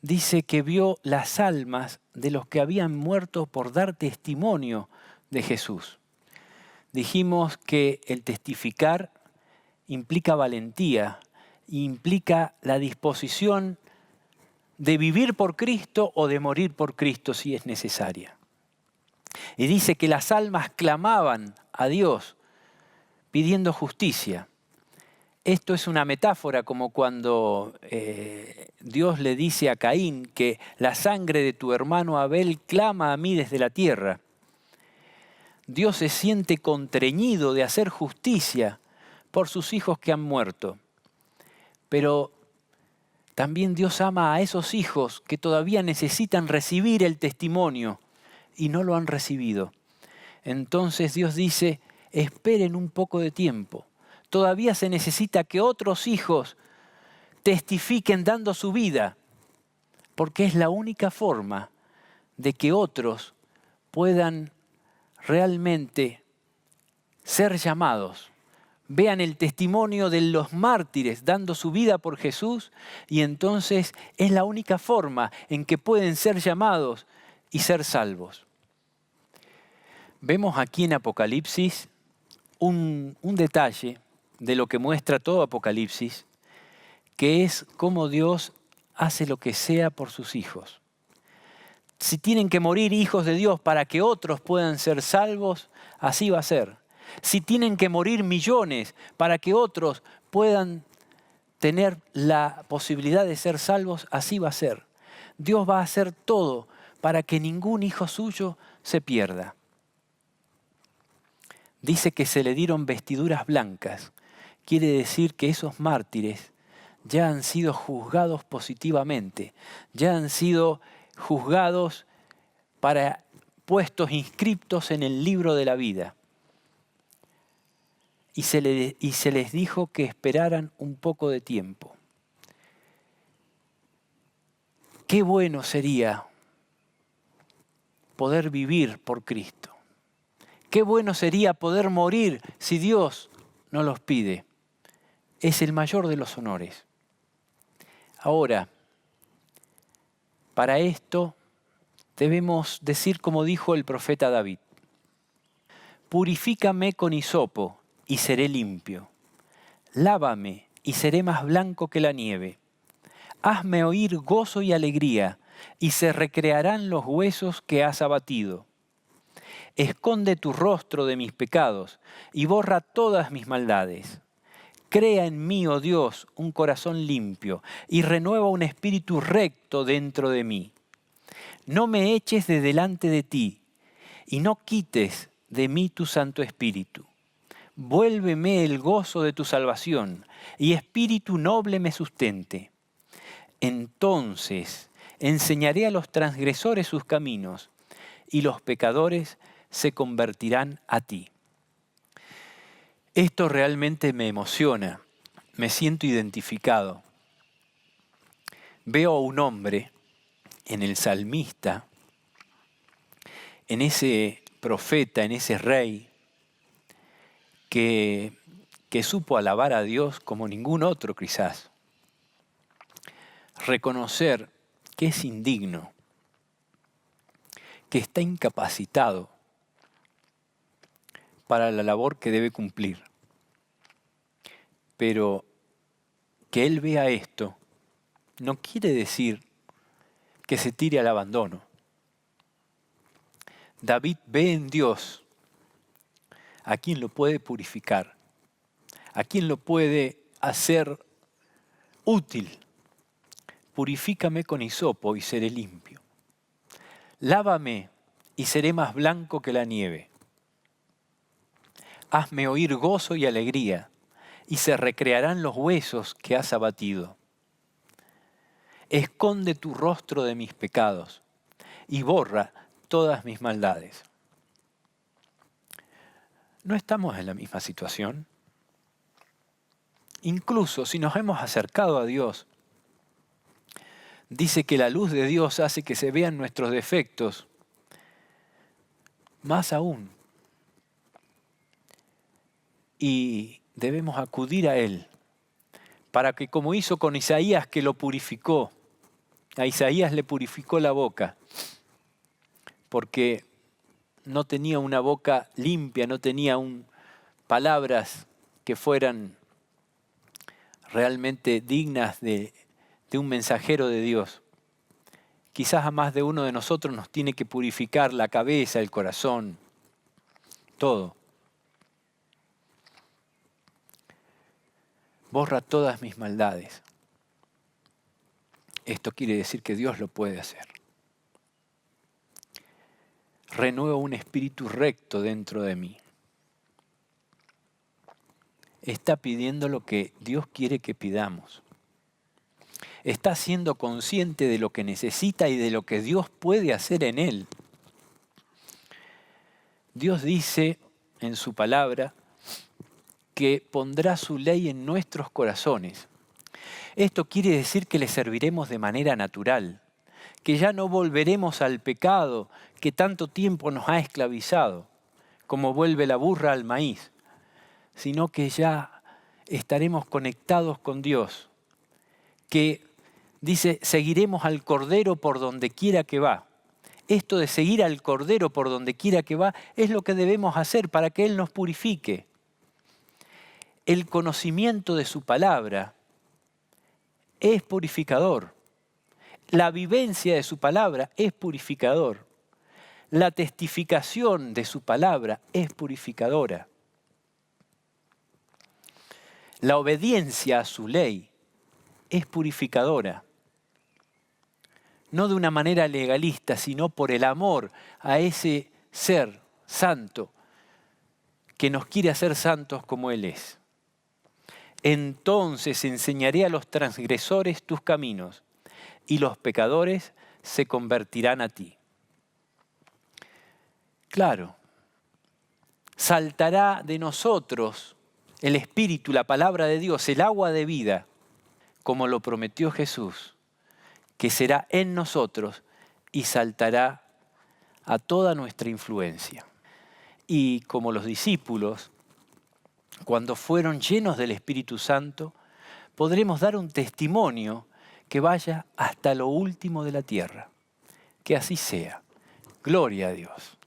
dice que vio las almas de los que habían muerto por dar testimonio de Jesús. Dijimos que el testificar implica valentía, implica la disposición de vivir por Cristo o de morir por Cristo si es necesaria. Y dice que las almas clamaban a Dios pidiendo justicia. Esto es una metáfora como cuando Dios le dice a Caín que la sangre de tu hermano Abel clama a mí desde la tierra. Dios se siente constreñido de hacer justicia por sus hijos que han muerto. Pero también Dios ama a esos hijos que todavía necesitan recibir el testimonio y no lo han recibido. Entonces Dios dice: esperen un poco de tiempo. Todavía se necesita que otros hijos testifiquen dando su vida, porque es la única forma de que otros puedan realmente ser llamados. Vean el testimonio de los mártires dando su vida por Jesús, y entonces es la única forma en que pueden ser llamados y ser salvos. Vemos aquí en Apocalipsis un detalle de lo que muestra todo Apocalipsis, que es cómo Dios hace lo que sea por sus hijos. Si tienen que morir hijos de Dios para que otros puedan ser salvos, así va a ser. Si tienen que morir millones para que otros puedan tener la posibilidad de ser salvos, así va a ser. Dios va a hacer todo para que ningún hijo suyo se pierda. Dice que se le dieron vestiduras blancas. Quiere decir que esos mártires ya han sido juzgados positivamente, ya han sido juzgados para puestos inscriptos en el libro de la vida. Y se les dijo que esperaran un poco de tiempo. Qué bueno sería poder vivir por Cristo. Qué bueno sería poder morir si Dios nos los pide. Es el mayor de los honores. Ahora, para esto debemos decir como dijo el profeta David: purifícame con hisopo y seré limpio. Lávame y seré más blanco que la nieve. Hazme oír gozo y alegría, y se recrearán los huesos que has abatido. Esconde tu rostro de mis pecados y borra todas mis maldades. Crea en mí, oh Dios, un corazón limpio y renueva un espíritu recto dentro de mí. No me eches de delante de ti y no quites de mí tu Santo Espíritu. Vuélveme el gozo de tu salvación y espíritu noble me sustente. Entonces enseñaré a los transgresores sus caminos y los pecadores se convertirán a ti. Esto realmente me emociona, me siento identificado. Veo a un hombre en el salmista, en ese profeta, en ese rey, que supo alabar a Dios como ningún otro quizás. Reconocer que es indigno, que está incapacitado para la labor que debe cumplir. Pero que él vea esto no quiere decir que se tire al abandono. David ve en Dios a quien lo puede purificar, a quien lo puede hacer útil. Purifícame con hisopo y seré limpio. Lávame y seré más blanco que la nieve. Hazme oír gozo y alegría, y se recrearán los huesos que has abatido. Esconde tu rostro de mis pecados y borra todas mis maldades. ¿No estamos en la misma situación? Incluso si nos hemos acercado a Dios, dice que la luz de Dios hace que se vean nuestros defectos. Más aún. Y debemos acudir a Él para que, como hizo con Isaías, que lo purificó, a Isaías le purificó la boca, porque no tenía una boca limpia, no tenía palabras que fueran realmente dignas de un mensajero de Dios. Quizás a más de uno de nosotros nos tiene que purificar la cabeza, el corazón, todo. Borra todas mis maldades. Esto quiere decir que Dios lo puede hacer. Renueva un espíritu recto dentro de mí. Está pidiendo lo que Dios quiere que pidamos. Está siendo consciente de lo que necesita y de lo que Dios puede hacer en él. Dios dice en su palabra que pondrá su ley en nuestros corazones. Esto quiere decir que le serviremos de manera natural, que ya no volveremos al pecado que tanto tiempo nos ha esclavizado, como vuelve la burra al maíz, sino que ya estaremos conectados con Dios, que dice, seguiremos al Cordero por donde quiera que va. Esto de seguir al Cordero por donde quiera que va es lo que debemos hacer para que Él nos purifique. El conocimiento de su palabra es purificador. La vivencia de su palabra es purificador. La testificación de su palabra es purificadora. La obediencia a su ley es purificadora. No de una manera legalista, sino por el amor a ese ser santo que nos quiere hacer santos como Él es. Entonces enseñaré a los transgresores tus caminos y los pecadores se convertirán a ti. Claro, saltará de nosotros el Espíritu, la palabra de Dios, el agua de vida, como lo prometió Jesús, que será en nosotros y saltará a toda nuestra influencia. Y como los discípulos, cuando fueron llenos del Espíritu Santo, podremos dar un testimonio que vaya hasta lo último de la tierra. Que así sea. Gloria a Dios.